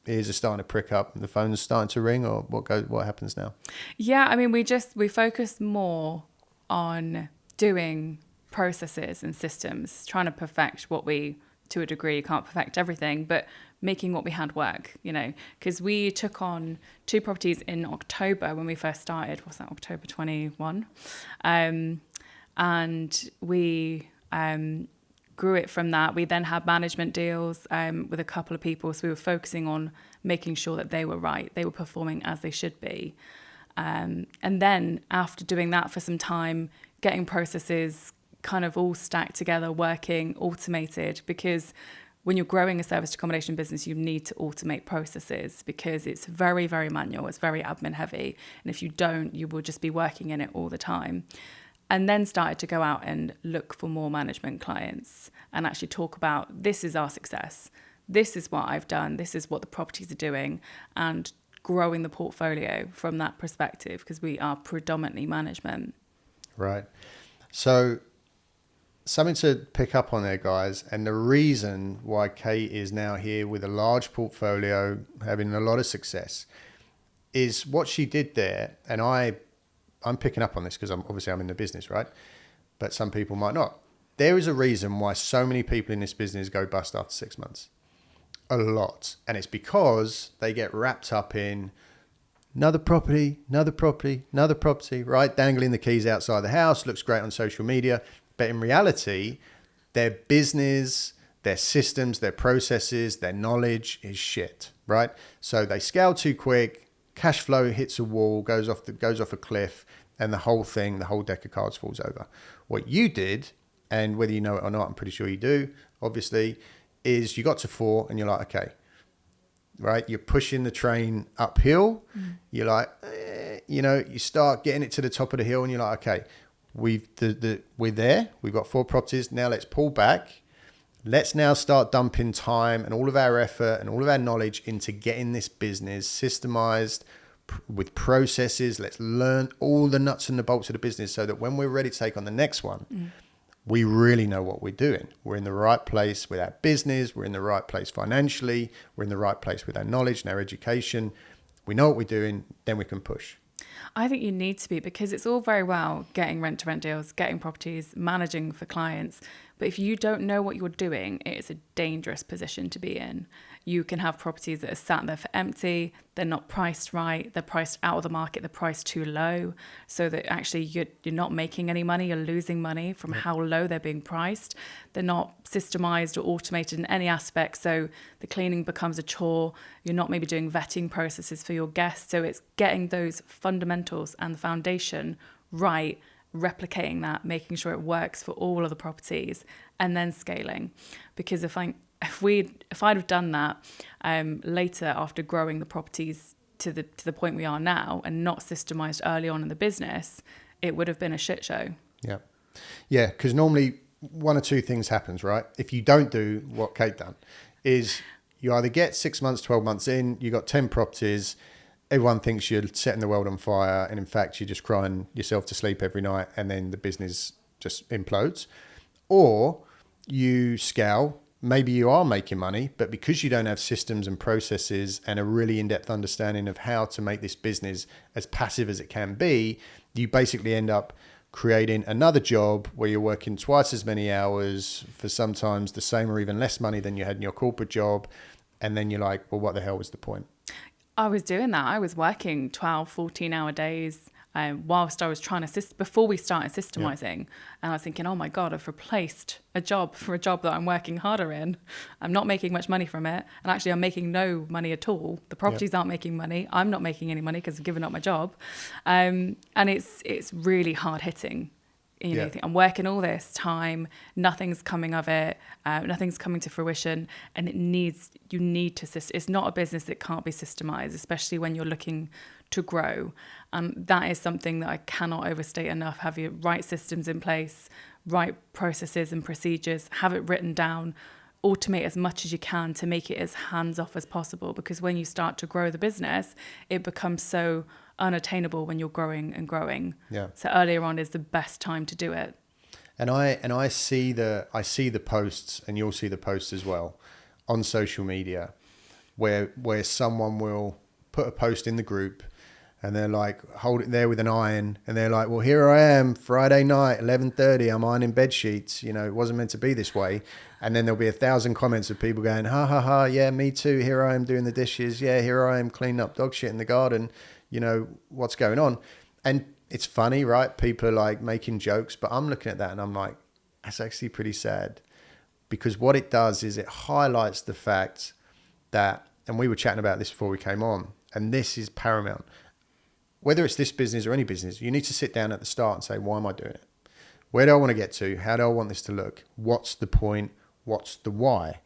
A: ears are starting to prick up, and the phone's starting to ring, or what happens now?
B: Yeah, I mean, we focus more on doing processes and systems, trying to perfect what we, to a degree, can't perfect everything, but making what we had work, because we took on 2 properties in October when we first started. What's that, October 21? And we grew it from that. We then had management deals with a couple of people. So we were focusing on making sure that they were right. They were performing as they should be. And then after doing that for some time, getting processes kind of all stacked together, working, automated, because when you're growing a service accommodation business, you need to automate processes because it's very, very manual. It's very admin heavy. And if you don't, you will just be working in it all the time. And then started to go out and look for more management clients and actually talk about, this is our success. This is what I've done. This is what the properties are doing, and growing the portfolio from that perspective, because we are predominantly management.
A: Right. So something to pick up on there, guys, and the reason why Kate is now here with a large portfolio, having a lot of success, is what she did there. And I'm picking up on this because I'm in the business, right? But some people might not. There is a reason why so many people in this business go bust after 6 months. A lot. And it's because they get wrapped up in another property, right? Dangling the keys outside the house, looks great on social media. But in reality, their business, their systems, their processes, their knowledge is shit, right? So they scale too quick, cash flow hits a wall, goes off a cliff, and the whole deck of cards falls over. What you did, and whether you know it or not, I'm pretty sure you do, obviously, is you got to 4 and you're like, okay, right? You're pushing the train uphill. You're like, you start getting it to the top of the hill and you're like, okay, we're there. We've got 4 properties. Now let's pull back. Let's now start dumping time and all of our effort and all of our knowledge into getting this business systemized with processes. Let's learn all the nuts and the bolts of the business so that when we're ready to take on the next one, we really know what we're doing. We're in the right place with our business. We're in the right place financially. We're in the right place with our knowledge and our education. We know what we're doing. Then we can push.
B: I think you need to be, because it's all very well getting rent-to-rent deals, getting properties, managing for clients. But if you don't know what you're doing, it is a dangerous position to be in. You can have properties that are sat there for empty. They're not priced right. They're priced out of the market. They're priced too low, so that actually you're not making any money. You're losing money from how low they're being priced. They're not systemized or automated in any aspect, so the cleaning becomes a chore. You're not maybe doing vetting processes for your guests. So it's getting those fundamentals and the foundation right, replicating that, making sure it works for all of the properties, and then scaling. Because if I'd have done that later, after growing the properties to the point we are now, and not systemized early on in the business, it would have been a shit show.
A: Yeah, because normally one or two things happens, right? If you don't do what Kate done, is you either get 6 months, 12 months in, you got 10 properties, everyone thinks you're setting the world on fire, and in fact you're just crying yourself to sleep every night, and then the business just implodes. Or you scale, maybe you are making money, but because you don't have systems and processes and a really in-depth understanding of how to make this business as passive as it can be, you basically end up creating another job where you're working twice as many hours for sometimes the same or even less money than you had in your corporate job. And then you're like, well, what the hell was the point?
B: I was doing that. I was working 12, 14-hour days whilst I was trying to before we started systemizing. Yep. And I was thinking, oh my God, I've replaced a job for a job that I'm working harder in. I'm not making much money from it. And actually, I'm making no money at all. The properties aren't making money. I'm not making any money because I've given up my job. And it's really hard hitting. You know, I'm working all this time, nothing's coming of it, nothing's coming to fruition, and you need to, it's not a business that can't be systemized, especially when you're looking to grow. That is something that I cannot overstate enough. Have your right systems in place, right processes and procedures, have it written down, automate as much as you can to make it as hands-off as possible, because when you start to grow the business, it becomes so unattainable when you're growing and growing.
A: Yeah.
B: So earlier on is the best time to do it.
A: And I see the posts, and you'll see the posts as well on social media where someone will put a post in the group and they're like, hold it there with an iron, and they're like, well, here I am, Friday night, 11:30, I'm ironing bed sheets. You know, it wasn't meant to be this way. And then there'll be 1,000 comments of people going, ha ha ha, yeah, me too. Here I am doing the dishes. Yeah, here I am cleaning up dog shit in the garden. You know, what's going on? And it's funny, right? People are like making jokes, but I'm looking at that and I'm like, that's actually pretty sad, because what it does is it highlights the fact that, and we were chatting about this before we came on, and this is paramount. Whether it's this business or any business, you need to sit down at the start and say, why am I doing it? Where do I want to get to? How do I want this to look? What's the point? What's the why?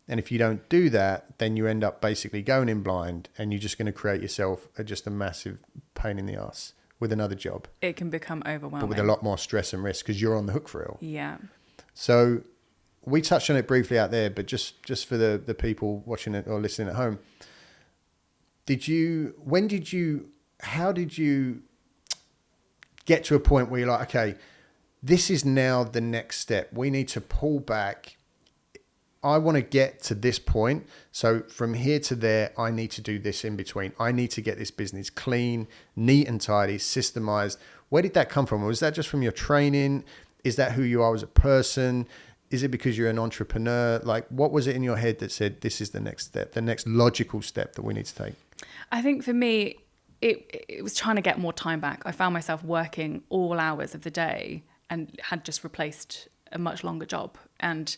A: And if you don't do that, then you end up basically going in blind, and you're just going to create yourself just a massive pain in the ass with another job.
B: It can become overwhelming.
A: But with a lot more stress and risk, because you're on the hook for it all.
B: Yeah.
A: So we touched on it briefly out there, but just for the people watching it or listening at home, how did you get to a point where you're like, okay, this is now the next step. We need to pull back. I want to get to this point. So from here to there, I need to do this in between. I need to get this business clean, neat and tidy, systemized. Where did that come from? Was that just from your training? Is that who you are as a person? Is it because you're an entrepreneur? Like, what was it in your head that said, this is the next step, the next logical step that we need to take?
B: I think for me, it was trying to get more time back. I found myself working all hours of the day and had just replaced a much longer job. And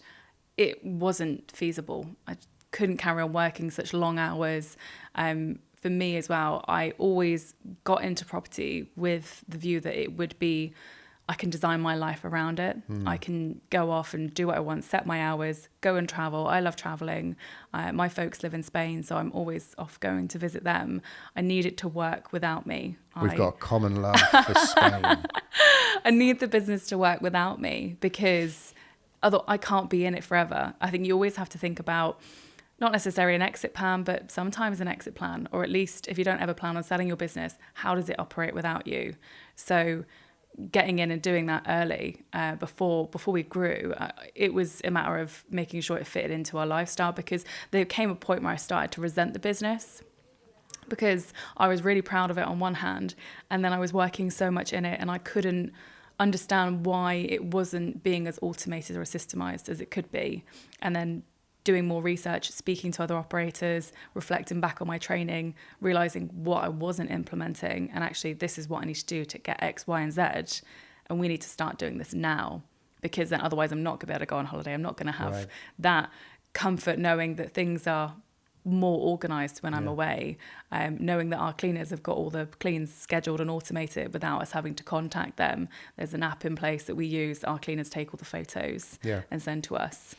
B: it wasn't feasible. I couldn't carry on working such long hours. For me as well, I always got into property with the view that it would be, I can design my life around it. I can go off and do what I want, set my hours, go and travel. I love traveling. My folks live in Spain, so I'm always off going to visit them. I need it to work without me.
A: We've got a common love for Spain.
B: I need the business to work without me, because although I can't be in it forever. I think you always have to think about not necessarily an exit plan, but sometimes an exit plan, or at least if you don't ever plan on selling your business, how does it operate without you? So getting in and doing that early before we grew, it was a matter of making sure it fitted into our lifestyle, because there came a point where I started to resent the business, because I was really proud of it on one hand, and then I was working so much in it and I couldn't understand why it wasn't being as automated or systemized as it could be. And then doing more research, speaking to other operators, reflecting back on my training, realizing what I wasn't implementing, and actually this is what I need to do to get X, Y, and Z, and we need to start doing this now, because then otherwise I'm not going to be able to go on holiday. I'm not going to have that comfort knowing that things are more organized when I'm away, knowing that our cleaners have got all the cleans scheduled and automated without us having to contact them. There's an app in place that we use. Our cleaners take all the photos and send to us.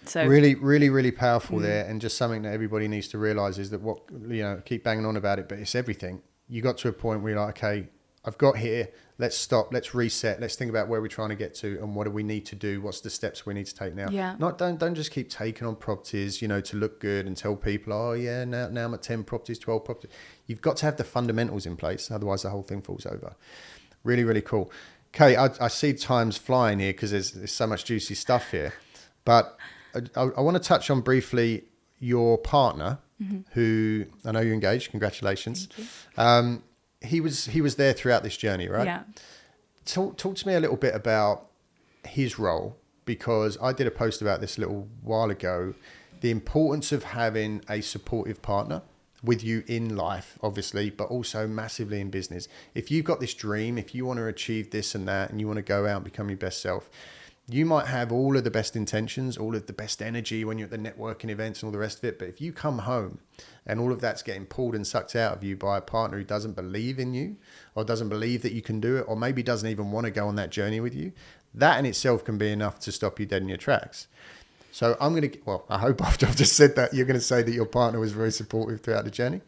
B: So
A: really, really, really powerful there, and just something that everybody needs to realize is that what, you know, keep banging on about it, but it's everything. You got to a point where you're like, okay, I've got here, let's stop, let's reset, let's think about where we're trying to get to and what do we need to do, what's the steps we need to take now. Don't just keep taking on properties, you know, to look good and tell people, oh yeah, now I'm at 10 properties, 12 properties. You've got to have the fundamentals in place, otherwise the whole thing falls over. Really, really cool. Kate, I see time's flying here because there's so much juicy stuff here, but I want to touch on briefly your partner, who I know you're engaged. Congratulations.
B: Thank you.
A: He was there throughout this journey, right?
B: Yeah.
A: Talk to me a little bit about his role, because I did a post about this a little while ago. The importance of having a supportive partner with you in life, obviously, but also massively in business. If you've got this dream, if you want to achieve this and that, and you want to go out and become your best self, you might have all of the best intentions, all of the best energy when you're at the networking events and all the rest of it. But if you come home and all of that's getting pulled and sucked out of you by a partner who doesn't believe in you, or doesn't believe that you can do it, or maybe doesn't even want to go on that journey with you, that in itself can be enough to stop you dead in your tracks. So I hope after I've just said that, you're going to say that your partner was very supportive throughout the journey.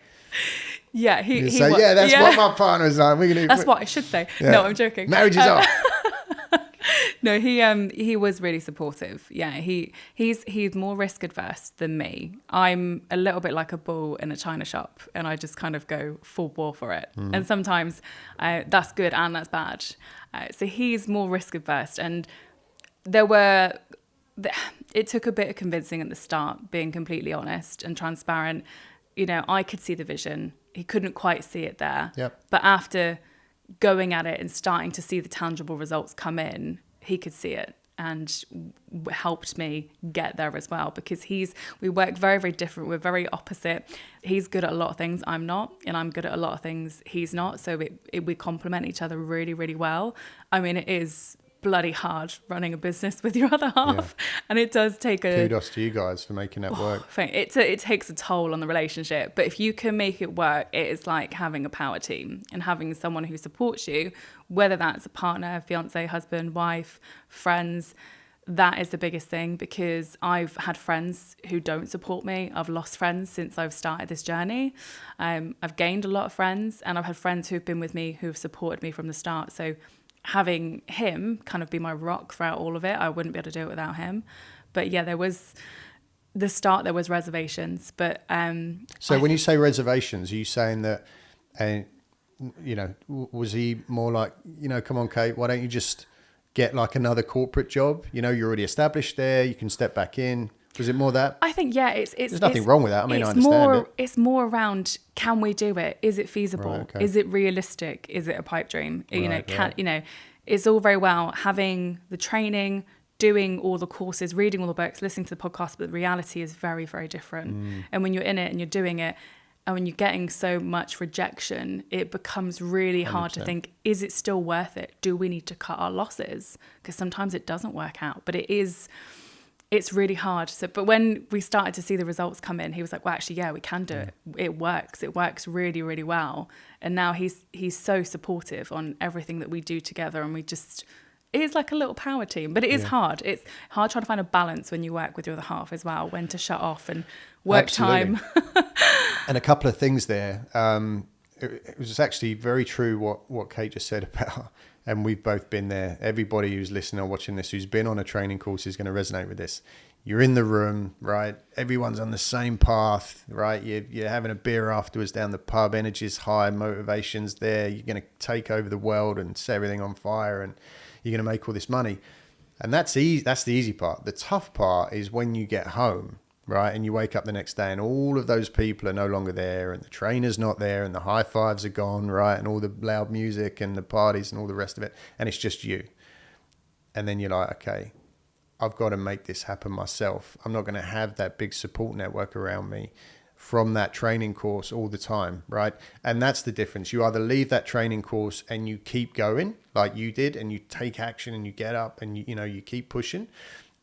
B: Yeah,
A: that's what my partner is like.
B: That's what I should say. Yeah. No, I'm joking.
A: Marriage is off.
B: No, he was really supportive. Yeah, he's more risk adverse than me. I'm a little bit like a bull in a china shop, and I just kind of go full bore for it. And sometimes that's good and that's bad. So he's more risk adverse, and it took a bit of convincing at the start, being completely honest and transparent. You know, I could see the vision. He couldn't quite see it there.
A: Yep.
B: But after going at it and starting to see the tangible results come in, he could see it and helped me get there as well, because we work very, very different. We're very opposite. He's good at a lot of things I'm not, and I'm good at a lot of things he's not. So we complement each other really, really well. I mean, it is bloody hard running a business with your other half, and it does take
A: kudos to you guys for making that work.
B: It takes a toll on the relationship, but if you can make it work, it is like having a power team and having someone who supports you, whether that's a partner, fiance, husband, wife, friends. That is the biggest thing, because I've had friends who don't support me. I've lost friends since I've started this journey. I've gained a lot of friends, and I've had friends who've been with me who've supported me from the start. So having him kind of be my rock throughout all of it, I wouldn't be able to do it without him. But yeah, there was reservations. But
A: so when you say reservations, are you saying that, was he more like, come on, Kate, why don't you just get like another corporate job? You're already established there, you can step back in. Was it more that?
B: I think, yeah,
A: there's nothing wrong with that. I mean, I understand it.
B: It's more around, can we do it? Is it feasible?
A: Right, okay.
B: Is it realistic? Is it a pipe dream?
A: Right.
B: It's all very well having the training, doing all the courses, reading all the books, listening to the podcast, but the reality is very, very different. And when you're in it and you're doing it, and when you're getting so much rejection, it becomes really hard
A: 100%.
B: to think, is it still worth it? Do we need to cut our losses? Because sometimes it doesn't work out, but it's really hard. So, but when we started to see the results come in, he was like, well, actually, yeah, we can do it. It works. It works really, really well. And now he's so supportive on everything that we do together. And it is like a little power team, but it is hard. It's hard trying to find a balance when you work with your other half as well, when to shut off and work
A: Absolutely.
B: time.
A: And a couple of things there. It was actually very true what Kate just said about, and we've both been there. Everybody who's listening or watching this, who's been on a training course, is going to resonate with this. You're in the room, right? Everyone's on the same path, right? You're having a beer afterwards down the pub. Energy's high, motivation's there. You're going to take over the world and set everything on fire, and you're going to make all this money. And that's easy. That's the easy part. The tough part is when you get home, right? And you wake up the next day and all of those people are no longer there, and the trainer's not there, and the high fives are gone, right? And all the loud music and the parties and all the rest of it. And it's just you. And then you're like, okay, I've got to make this happen myself. I'm not going to have that big support network around me from that training course all the time, right? And that's the difference. You either leave that training course and you keep going like you did, and you take action and you get up and you keep pushing,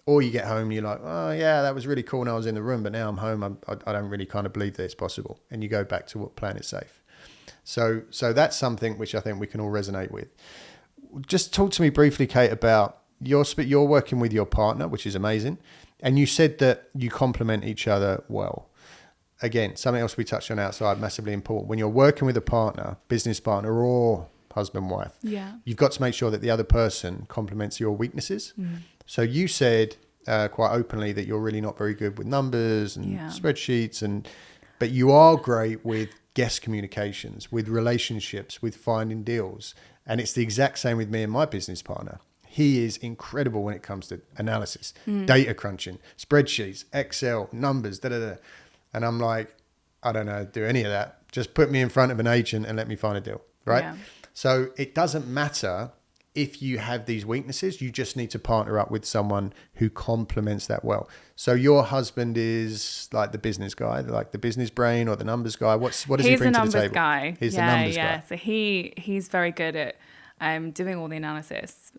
A: or you get home and you're like, oh yeah, that was really cool when I was in the room, but now I'm home, I don't really kind of believe that it's possible, and you go back to what playing it safe. So that's something which I think we can all resonate with. Just talk to me briefly, Kate, about you're working with your partner, which is amazing, and you said that you complement each other well. Again, something else we touched on outside, massively important. When you're working with a partner, business partner, or husband, wife, you've got to make sure that the other person complements your weaknesses. So you said quite openly that you're really not very good with numbers and spreadsheets, but you are great with guest communications, with relationships, with finding deals. And it's the exact same with me and my business partner. he is incredible when it comes to analysis, data crunching, spreadsheets, Excel, numbers, And I'm like, I don't know how to do any of that. Just put me in front of an agent and let me find a deal, right?
B: Yeah.
A: So it doesn't matter if you have these weaknesses. You just need to partner up with someone who complements that well. So your husband is like the business guy, like the business brain or the numbers guy. What does he bring to the table?
B: He's a numbers guy.
A: He's the numbers guy.
B: So he's very good at doing all the analysis,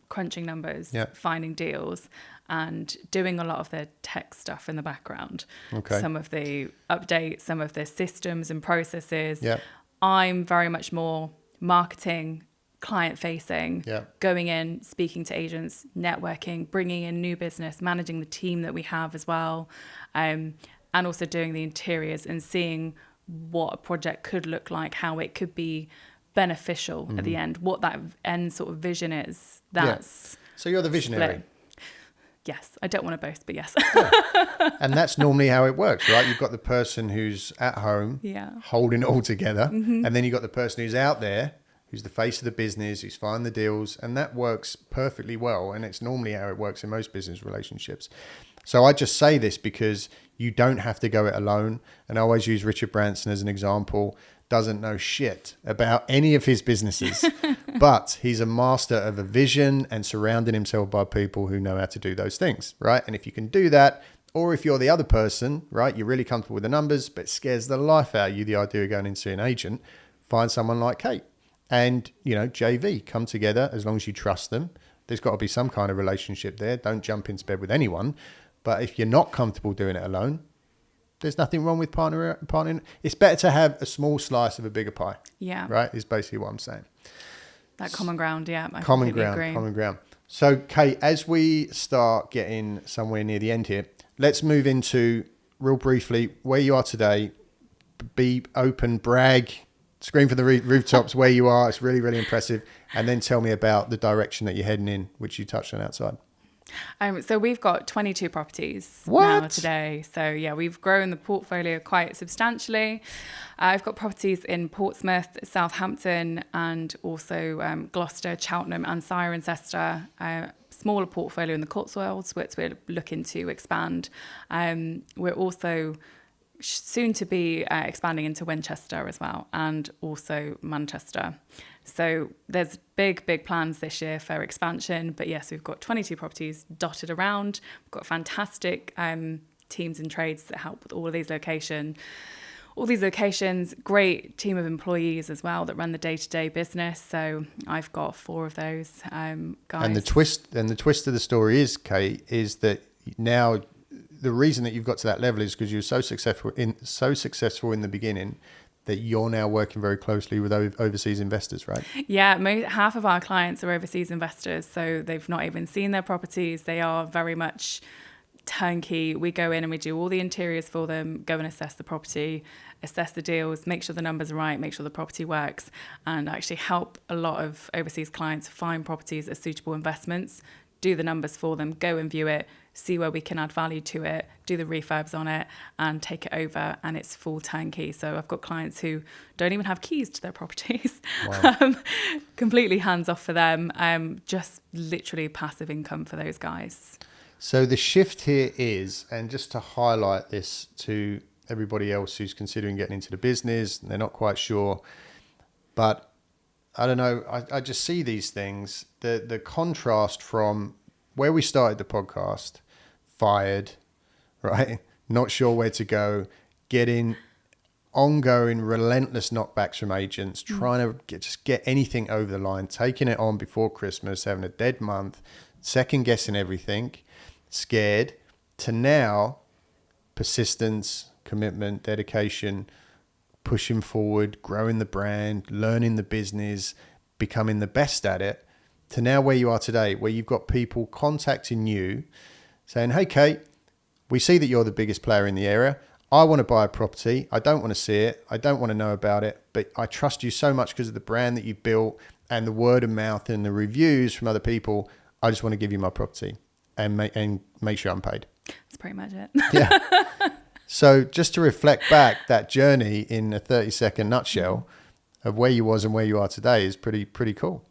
B: crunching numbers, finding deals, and doing a lot of the tech stuff in the background.
A: Okay.
B: Some of the updates, some of the systems and processes.
A: Yeah.
B: I'm very much more marketing, client facing, going in, speaking to agents, networking, bringing in new business, managing the team that we have as well, and also doing the interiors and seeing what a project could look like, how it could be beneficial at the end, what that end sort of vision is. That's
A: So you're the visionary.
B: split. Yes, I don't want to boast, but yes.
A: And that's normally how it works, right? You've got the person who's at home holding it all together. And then you've got the person who's out there, who's the face of the business, who's finding the deals. And that works perfectly well. And it's normally how it works in most business relationships. So I just say this because you don't have to go it alone. And I always use Richard Branson as an example. Doesn't know shit about any of his businesses, but he's a master of a vision and surrounding himself by people who know how to do those things, right? And if you can do that, or if you're the other person, right, you're really comfortable with the numbers, but it scares the life out of you, the idea of going into an agent, find someone like Kate and, JV, come together as long as you trust them. There's got to be some kind of relationship there. Don't jump into bed with anyone. But if you're not comfortable doing it alone, there's nothing wrong with partnering. It's better to have a small slice of a bigger pie.
B: Yeah.
A: Right? Is basically what I'm saying.
B: That common ground, I
A: common
B: completely agree.
A: Common ground. So, Kate, as we start getting somewhere near the end here, let's move into, real briefly, where you are today. Be open, brag, scream from the rooftops where you are. It's really, really impressive. And then tell me about the direction that you're heading in, which you touched on outside.
B: So we've got 22 properties
A: now
B: today. So we've grown the portfolio quite substantially. I've got properties in Portsmouth, Southampton, and also Gloucester, Cheltenham, and Cirencester. Smaller portfolio in the Cotswolds, which we're looking to expand. We're also soon to be expanding into Winchester as well, and also Manchester. So there's big plans this year for expansion. But yes, we've got 22 properties dotted around. We've got fantastic teams and trades that help with all these locations. Great team of employees as well that run the day-to-day business. So I've got 4 of those guys.
A: And the twist of the story is, Kate, is that now the reason that you've got to that level is because you were so successful in the beginning that you're now working very closely with overseas investors, right?
B: Yeah, half of our clients are overseas investors, so they've not even seen their properties. They are very much turnkey. We go in and we do all the interiors for them, go and assess the property, assess the deals, make sure the numbers are right, make sure the property works, and actually help a lot of overseas clients find properties as suitable investments, do the numbers for them, go and view it, see where we can add value to it, do the refurbs on it, and take it over, and it's full turnkey. So I've got clients who don't even have keys to their properties.
A: Wow.
B: Completely hands off for them, just literally passive income for those guys.
A: So the shift here is, and just to highlight this to everybody else who's considering getting into the business, they're not quite sure, but I don't know, I just see these things, the contrast from where we started the podcast, fired, right? Not sure where to go, getting ongoing, relentless knockbacks from agents, trying to get anything over the line, taking it on before Christmas, having a dead month, second guessing everything, scared, to now persistence, commitment, dedication, pushing forward, growing the brand, learning the business, becoming the best at it, to now where you are today, where you've got people contacting you saying, hey, Kate, we see that you're the biggest player in the area. I want to buy a property. I don't want to see it. I don't want to know about it, but I trust you so much because of the brand that you've built and the word of mouth and the reviews from other people. I just want to give you my property and make sure I'm paid.
B: That's pretty much it.
A: Yeah. So just to reflect back that journey in a 30-second nutshell of where you was and where you are today is pretty cool.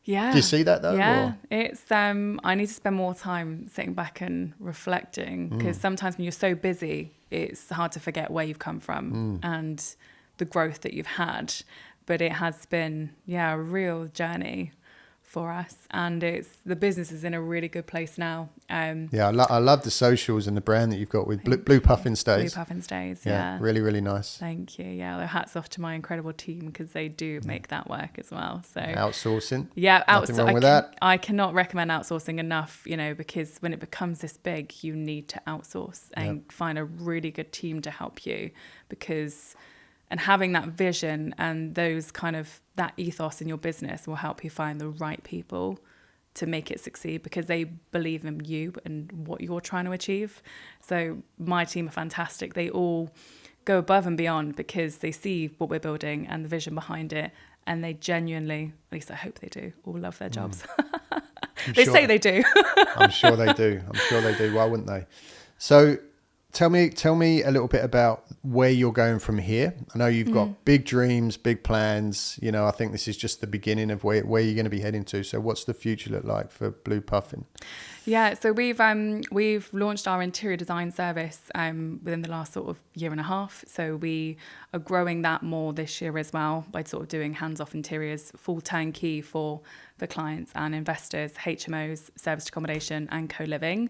B: Yeah.
A: Do you see that though?
B: Yeah.
A: Or?
B: It's I need to spend more time sitting back and reflecting, because sometimes when you're so busy, it's hard to forget where you've come from and the growth that you've had. But it has been, a real journey for us, and the business is in a really good place now.
A: I love the socials and the brand that you've got with Blue Puffin Stays.
B: Blue Puffin Stays,
A: Really, really nice.
B: Thank you. Yeah, hats off to my incredible team, because they do make that work as well. So
A: Outsourcing.
B: Yeah,
A: nothing wrong with that.
B: I cannot recommend outsourcing enough, because when it becomes this big, you need to outsource and find a really good team to help you, and having that vision and that ethos in your business will help you find the right people to make it succeed, because they believe in you and what you're trying to achieve. So my team are fantastic. They all go above and beyond because they see what we're building and the vision behind it. And they genuinely, at least I hope they do, all love their jobs. They say they do.
A: I'm sure they do. Why wouldn't they? So tell me a little bit about where you're going from here. I know you've got big dreams, big plans. I think this is just the beginning of where you're going to be heading to. So what's the future look like for Blue Puffin?
B: Yeah, so we've launched our interior design service within the last sort of year and a half. So we are growing that more this year as well by sort of doing hands-off interiors, full turnkey for clients and investors, HMOs, serviced accommodation and co-living.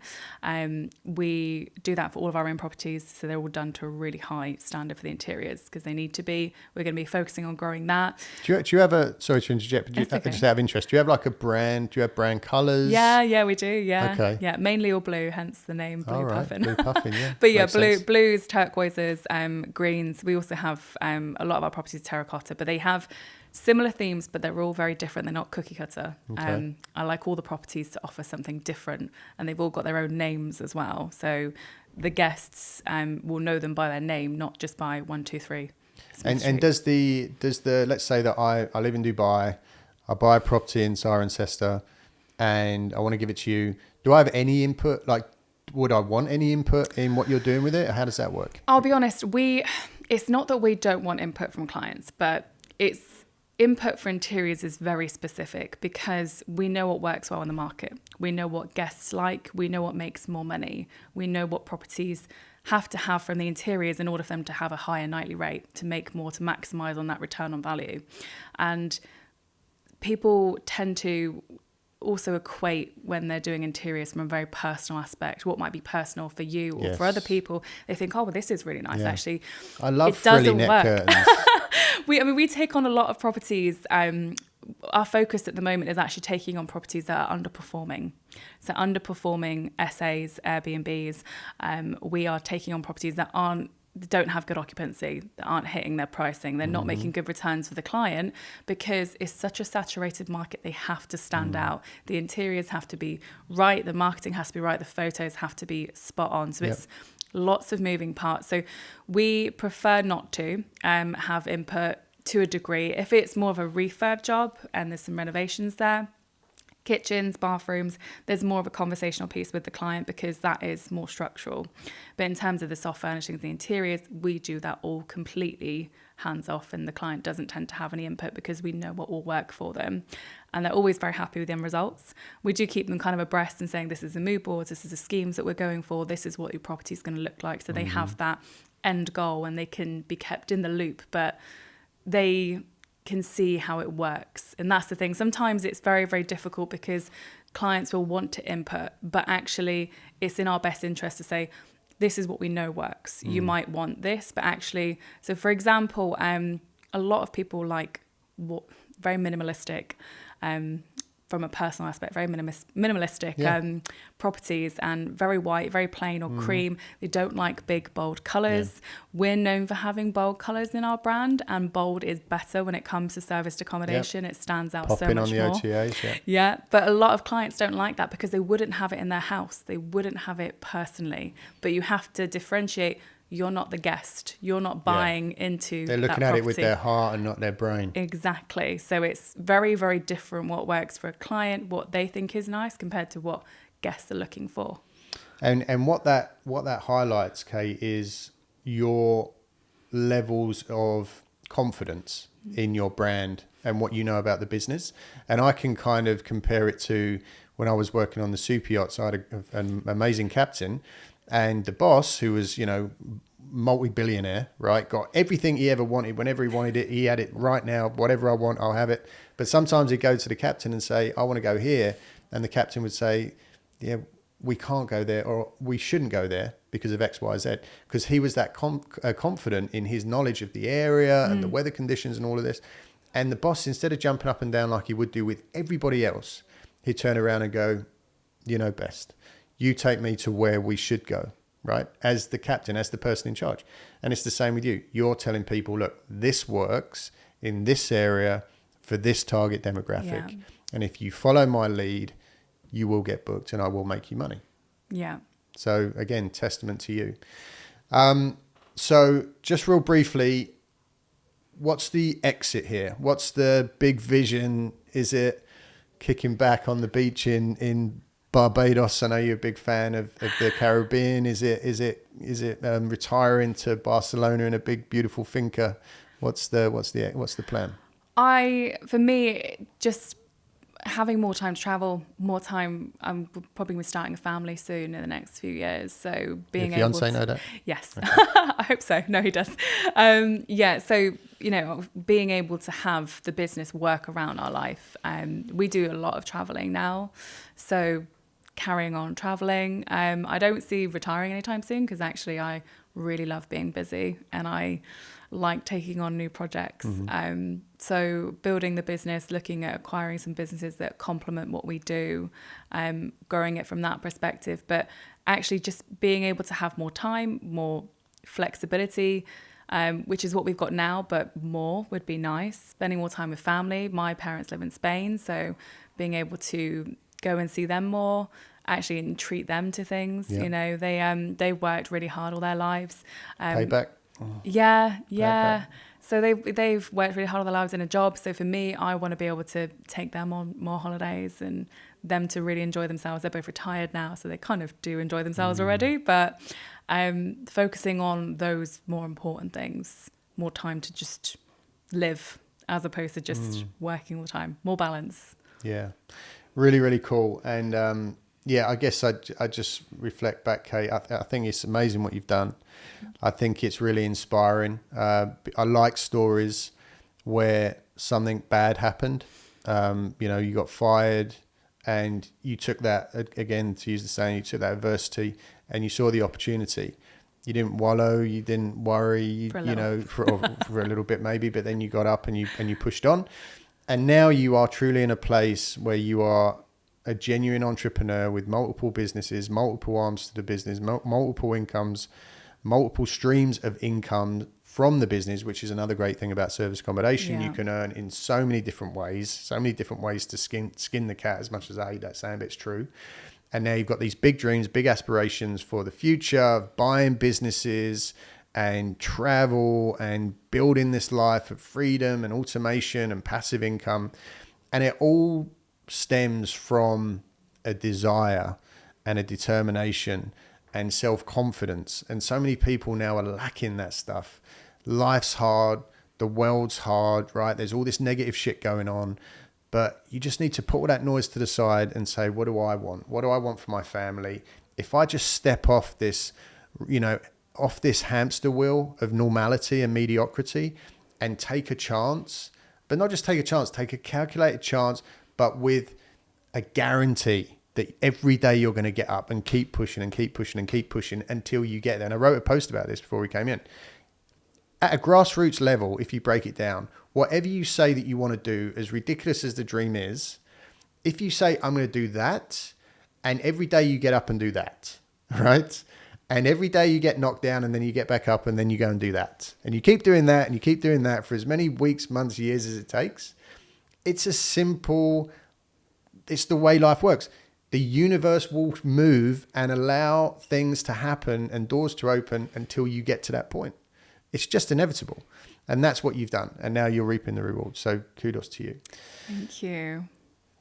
B: We do that for all of our own properties, so they're all done to a really high standard for the interiors, because they need to be. We're going to be focusing on growing that.
A: Do you have a, sorry to interject, but just out of interest, do you have like a brand? Do you have brand colours?
B: Yeah, we do. Yeah.
A: Okay.
B: Yeah, mainly all blue, hence the name Blue Puffin.
A: Blue Puffin, yeah.
B: But yeah, blues, turquoises, greens. We also have a lot of our properties terracotta, but they have similar themes, but they're all very different. They're not cookie cutter.
A: Okay.
B: I like all the properties to offer something different, and they've all got their own names as well. So the guests will know them by their name, not just by 1, 2, 3.
A: And does the let's say that I live in Dubai, I buy a property in Cirencester, and I want to give it to you. Do I have any input? Like, would I want any input in what you're doing with it? How does that work?
B: I'll be honest. It's not that we don't want input from clients, but input for interiors is very specific, because we know what works well in the market. We know what guests like. We know what makes more money. We know what properties have to have from the interiors in order for them to have a higher nightly rate, to make more, to maximize on that return on value. And people tend to also equate, when they're doing interiors, from a very personal aspect, what might be personal for you or for other people. They think, oh, well, this is really nice. Actually,
A: I love frilly net curtains.
B: We take on a lot of properties. Our focus at the moment is actually taking on properties that are underperforming. So underperforming SAs, Airbnbs. We are taking on properties that don't have good occupancy, that aren't hitting their pricing. They're not making good returns for the client, because it's such a saturated market. They have to stand out. The interiors have to be right. The marketing has to be right. The photos have to be spot on. So it's lots of moving parts. So we prefer not to have input to a degree. If it's more of a refurb job and there's some renovations there, kitchens, bathrooms, there's more of a conversational piece with the client, because that is more structural. But in terms of the soft furnishings, the interiors, we do that all completely hands off, and the client doesn't tend to have any input, because we know what will work for them. And they're always very happy with the end results. We do keep them kind of abreast and saying, this is the mood boards, this is the schemes that we're going for, this is what your property is going to look like. So they have that end goal and they can be kept in the loop, but they can see how it works. And that's the thing. Sometimes it's very, very difficult, because clients will want to input, but actually it's in our best interest to say, this is what we know works. You might want this, but actually, so for example, a lot of people like very minimalistic, from a personal aspect, very minimalistic properties, and very white, very plain or cream. They don't like big, bold colours. We're known for having bold colours in our brand, and bold is better when it comes to serviced accommodation. It stands out so much more.
A: Pop in on the OTAs,
B: Yeah, but a lot of clients don't like that, because they wouldn't have it in their house. They wouldn't have it personally. But you have to differentiate. You're not the guest. You're not buying into
A: They're looking at it with their heart and not their brain.
B: Exactly. So it's very, very different what works for a client, what they think is nice, compared to what guests are looking for.
A: And what that highlights, Kate, is your levels of confidence in your brand and what you know about the business. And I can kind of compare it to when I was working on the super yacht side of an amazing captain, and the boss, who was, you know, multi-billionaire, right? Got everything he ever wanted whenever he wanted it. He had it right now. Whatever I want, I'll have it. But sometimes he'd go to the captain and say, I want to go here. And the captain would say, yeah, we can't go there, or we shouldn't go there because of X, Y, Z. Because he was that confident in his knowledge of the area and the weather conditions and all of this. And the boss, instead of jumping up and down like he would do with everybody else, he'd turn around and go, you know best. You take me to where we should go, right? As the captain, as the person in charge. And it's the same with you. You're telling people, look, this works in this area for this target demographic. Yeah. And if you follow my lead, you will get booked and I will make you money.
B: Yeah.
A: So again, testament to you. So just real briefly, what's the exit here? What's the big vision? Is it kicking back on the beach in Barbados? I know you're a big fan of the Caribbean. Is it retiring to Barcelona in a big beautiful finca? What's the plan?
B: For me, just having more time to travel, more time. I'm probably starting a family soon in the next few years. So being
A: Your
B: able
A: fiancé
B: to,
A: know that?
B: Yes,
A: Okay.
B: I hope so. No, he does. Yeah. So, you know, being able to have the business work around our life. We do a lot of traveling now. So carrying on traveling. I don't see retiring anytime soon because actually I really love being busy and I like taking on new projects. Mm-hmm. So building the business, looking at acquiring some businesses that complement what we do, growing it from that perspective, but actually just being able to have more time, more flexibility, which is what we've got now, but more would be nice. Spending more time with family. My parents live in Spain, so being able to go and see them more, actually, and treat them to things. Yeah. You know, they worked really hard all their lives.
A: Payback.
B: Yeah. Payback. So they've worked really hard all their lives in a job. So for me, I want to be able to take them on more holidays and them to really enjoy themselves. They're both retired now, so they kind of do enjoy themselves already. But focusing on those more important things, more time to just live as opposed to just working all the time, more balance.
A: Yeah, really, really cool. And yeah, I guess I just reflect back, Kate. I think it's amazing what you've done. I think it's really inspiring. I like stories where something bad happened. You know, you got fired and you took that, again, to use the saying, you took that adversity and you saw the opportunity. You didn't wallow, you didn't worry, for a little bit maybe, but then you got up and you pushed on. And now you are truly in a place where you are a genuine entrepreneur with multiple businesses, multiple arms to the business, multiple incomes, multiple streams of income from the business, which is another great thing about service accommodation. Yeah. You can earn in so many different ways to skin the cat, as much as I hate that saying, but it's true. And now you've got these big dreams, big aspirations for the future, buying businesses and travel and building this life of freedom and automation and passive income. And it all stems from a desire and a determination and self-confidence. And so many people now are lacking that stuff. Life's hard. The world's hard, right? There's all this negative shit going on. But you just need to put all that noise to the side and say, what do I want? What do I want for my family? If I just step off this, off this hamster wheel of normality and mediocrity and take a chance, but not just take a chance, take a calculated chance, but with a guarantee that every day you're going to get up and keep pushing and keep pushing and keep pushing until you get there. And I wrote a post about this before we came in. At a grassroots level, if you break it down, whatever you say that you want to do, as ridiculous as the dream is, if you say, I'm going to do that, and every day you get up and do that, right? And every day you get knocked down and then you get back up and then you go and do that. And you keep doing that and you keep doing that for as many weeks, months, years as it takes. It's the way life works. The universe will move and allow things to happen and doors to open until you get to that point. It's just inevitable. And that's what you've done. And now you're reaping the rewards. So kudos to you.
B: Thank you.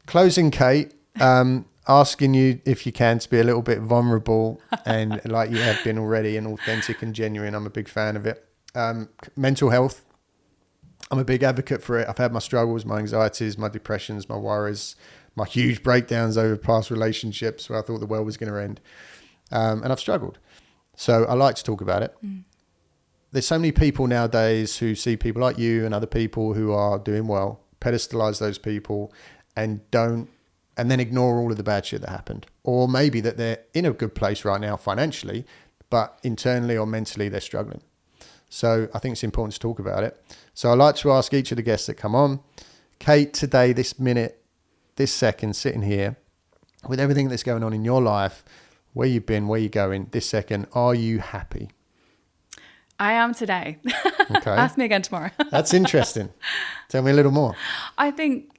A: Closing, Kate, asking you if you can to be a little bit vulnerable and like you have been already and authentic and genuine. I'm a big fan of it. Mental health. I'm a big advocate for it. I've had my struggles, my anxieties, my depressions, my worries, my huge breakdowns over past relationships where I thought the world was going to end. And I've struggled. So I like to talk about it. There's so many people nowadays who see people like you and other people who are doing well, pedestalize those people and then ignore all of the bad shit that happened. Or maybe that they're in a good place right now financially, but internally or mentally they're struggling. So I think it's important to talk about it. So I like to ask each of the guests that come on, Kate, today, this minute, this second, sitting here, with everything that's going on in your life, where you've been, where you're going, this second, are you happy?
B: I am today.
A: Okay.
B: Ask me again tomorrow.
A: That's interesting. Tell me a little more.
B: I think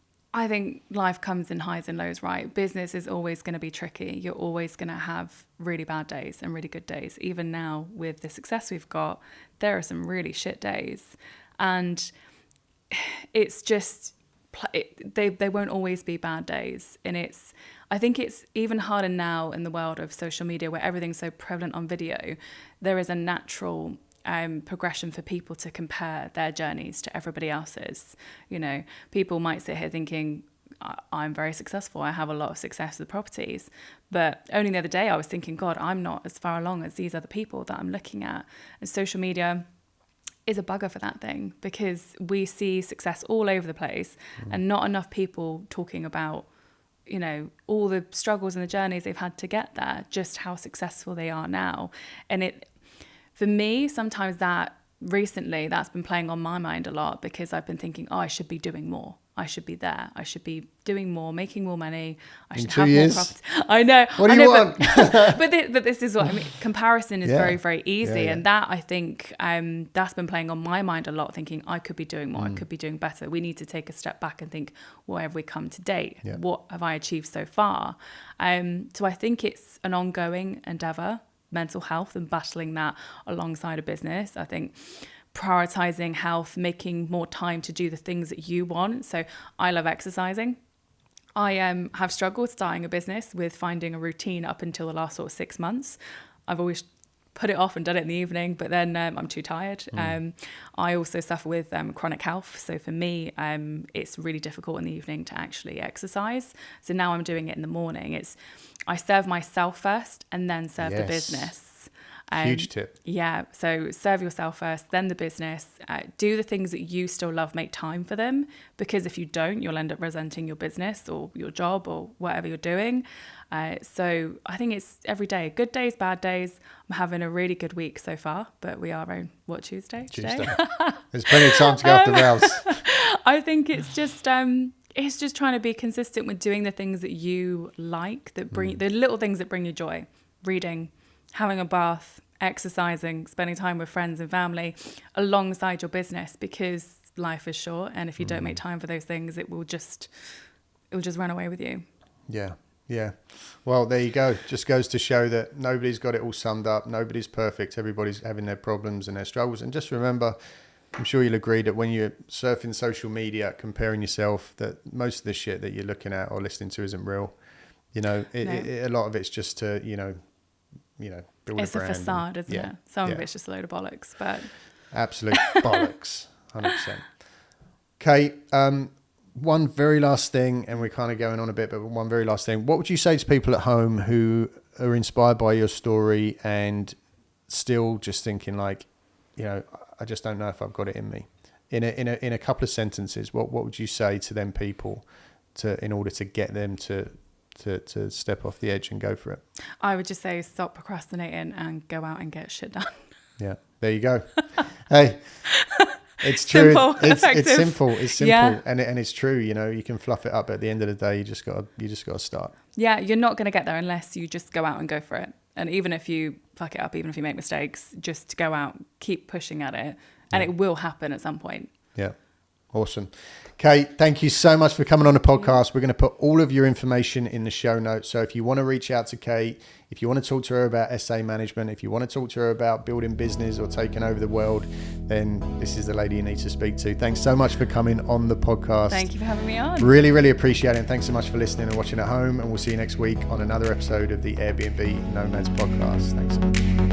B: life comes in highs and lows, right? Business is always going to be tricky. You're always going to have really bad days and really good days. Even now with the success we've got, there are some really shit days. And it's just, they won't always be bad days. And I think it's even harder now in the world of social media where everything's so prevalent on video. There is a natural progression for people to compare their journeys to everybody else's. You know, people might sit here thinking, I'm very successful, I have a lot of success with properties, but only the other day I was thinking, God, I'm not as far along as these other people that I'm looking at. And social media is a bugger for that thing, because we see success all over the place and not enough people talking about, you know, all the struggles and the journeys they've had to get there, just how successful they are now. And for me, sometimes that's been playing on my mind a lot, because I've been thinking, I should be doing more. I should be there. I should be doing more, making more money. I should have more property. I know.
A: What do you want?
B: But this is what I mean. Comparison is very, very easy.
A: Yeah.
B: And that, I think, that's been playing on my mind a lot, thinking I could be doing more. I could be doing better. We need to take a step back and think, where have we come to date?
A: Yeah.
B: What have I achieved so far? So I think it's an ongoing endeavor, mental health, and battling that alongside a business. I think prioritizing health, making more time to do the things that you want. So I love exercising. I have struggled starting a business with finding a routine up until the last sort of 6 months. I've always put it off and done it in the evening, but then I'm too tired. I also suffer with chronic health. So for me, it's really difficult in the evening to actually exercise. So now I'm doing it in the morning. I serve myself first and then serve the business.
A: Huge tip.
B: Yeah. So serve yourself first, then the business. Do the things that you still love, make time for them. Because if you don't, you'll end up resenting your business or your job or whatever you're doing. So I think it's every day, good days, bad days. I'm having a really good week so far, but we are on, Tuesday?
A: There's plenty of time to go off the rails.
B: I think it's just trying to be consistent with doing the things that you like, that bring the little things that bring you joy. Reading, having a bath, exercising, spending time with friends and family alongside your business, because life is short, and if you don't make time for those things, it will just run away with you.
A: Yeah. Well, there you go. Just goes to show that nobody's got it all summed up. Nobody's perfect. Everybody's having their problems and their struggles. And just remember, I'm sure you'll agree that when you're surfing social media, comparing yourself, that most of the shit that you're looking at or listening to isn't real. You know, a lot of it's just to, build
B: it's
A: a brand.
B: It's a facade, isn't it? Some of it's just a load of bollocks, but...
A: Absolute bollocks, 100%. Kate, one very last thing, and we're kind of going on a bit, but one very last thing. What would you say to people at home who are inspired by your story and still just thinking like, I just don't know if I've got it in me? In a couple of sentences, what would you say to them people in order to get them to step off the edge and go for it?
B: I would just say stop procrastinating and go out and get shit done. Yeah,
A: there you go. Hey, it's true.
B: Simple,
A: it's simple. It's simple,
B: yeah.
A: and it's true. You can fluff it up, but at the end of the day, you just got to start.
B: Yeah, you're not going to get there unless you just go out and go for it. And even if you fuck it up, even if you make mistakes, just go out, keep pushing at it, and it will happen at some point.
A: Yeah. Awesome. Kate, thank you so much for coming on the podcast. We're going to put all of your information in the show notes. So if you want to reach out to Kate, if you want to talk to her about SA management, if you want to talk to her about building business or taking over the world, then this is the lady you need to speak to. Thanks so much for coming on the podcast.
B: Thank you for having me on.
A: Really, really appreciate it. And thanks so much for listening and watching at home. And we'll see you next week on another episode of the Airbnb Nomads podcast. Thanks so much.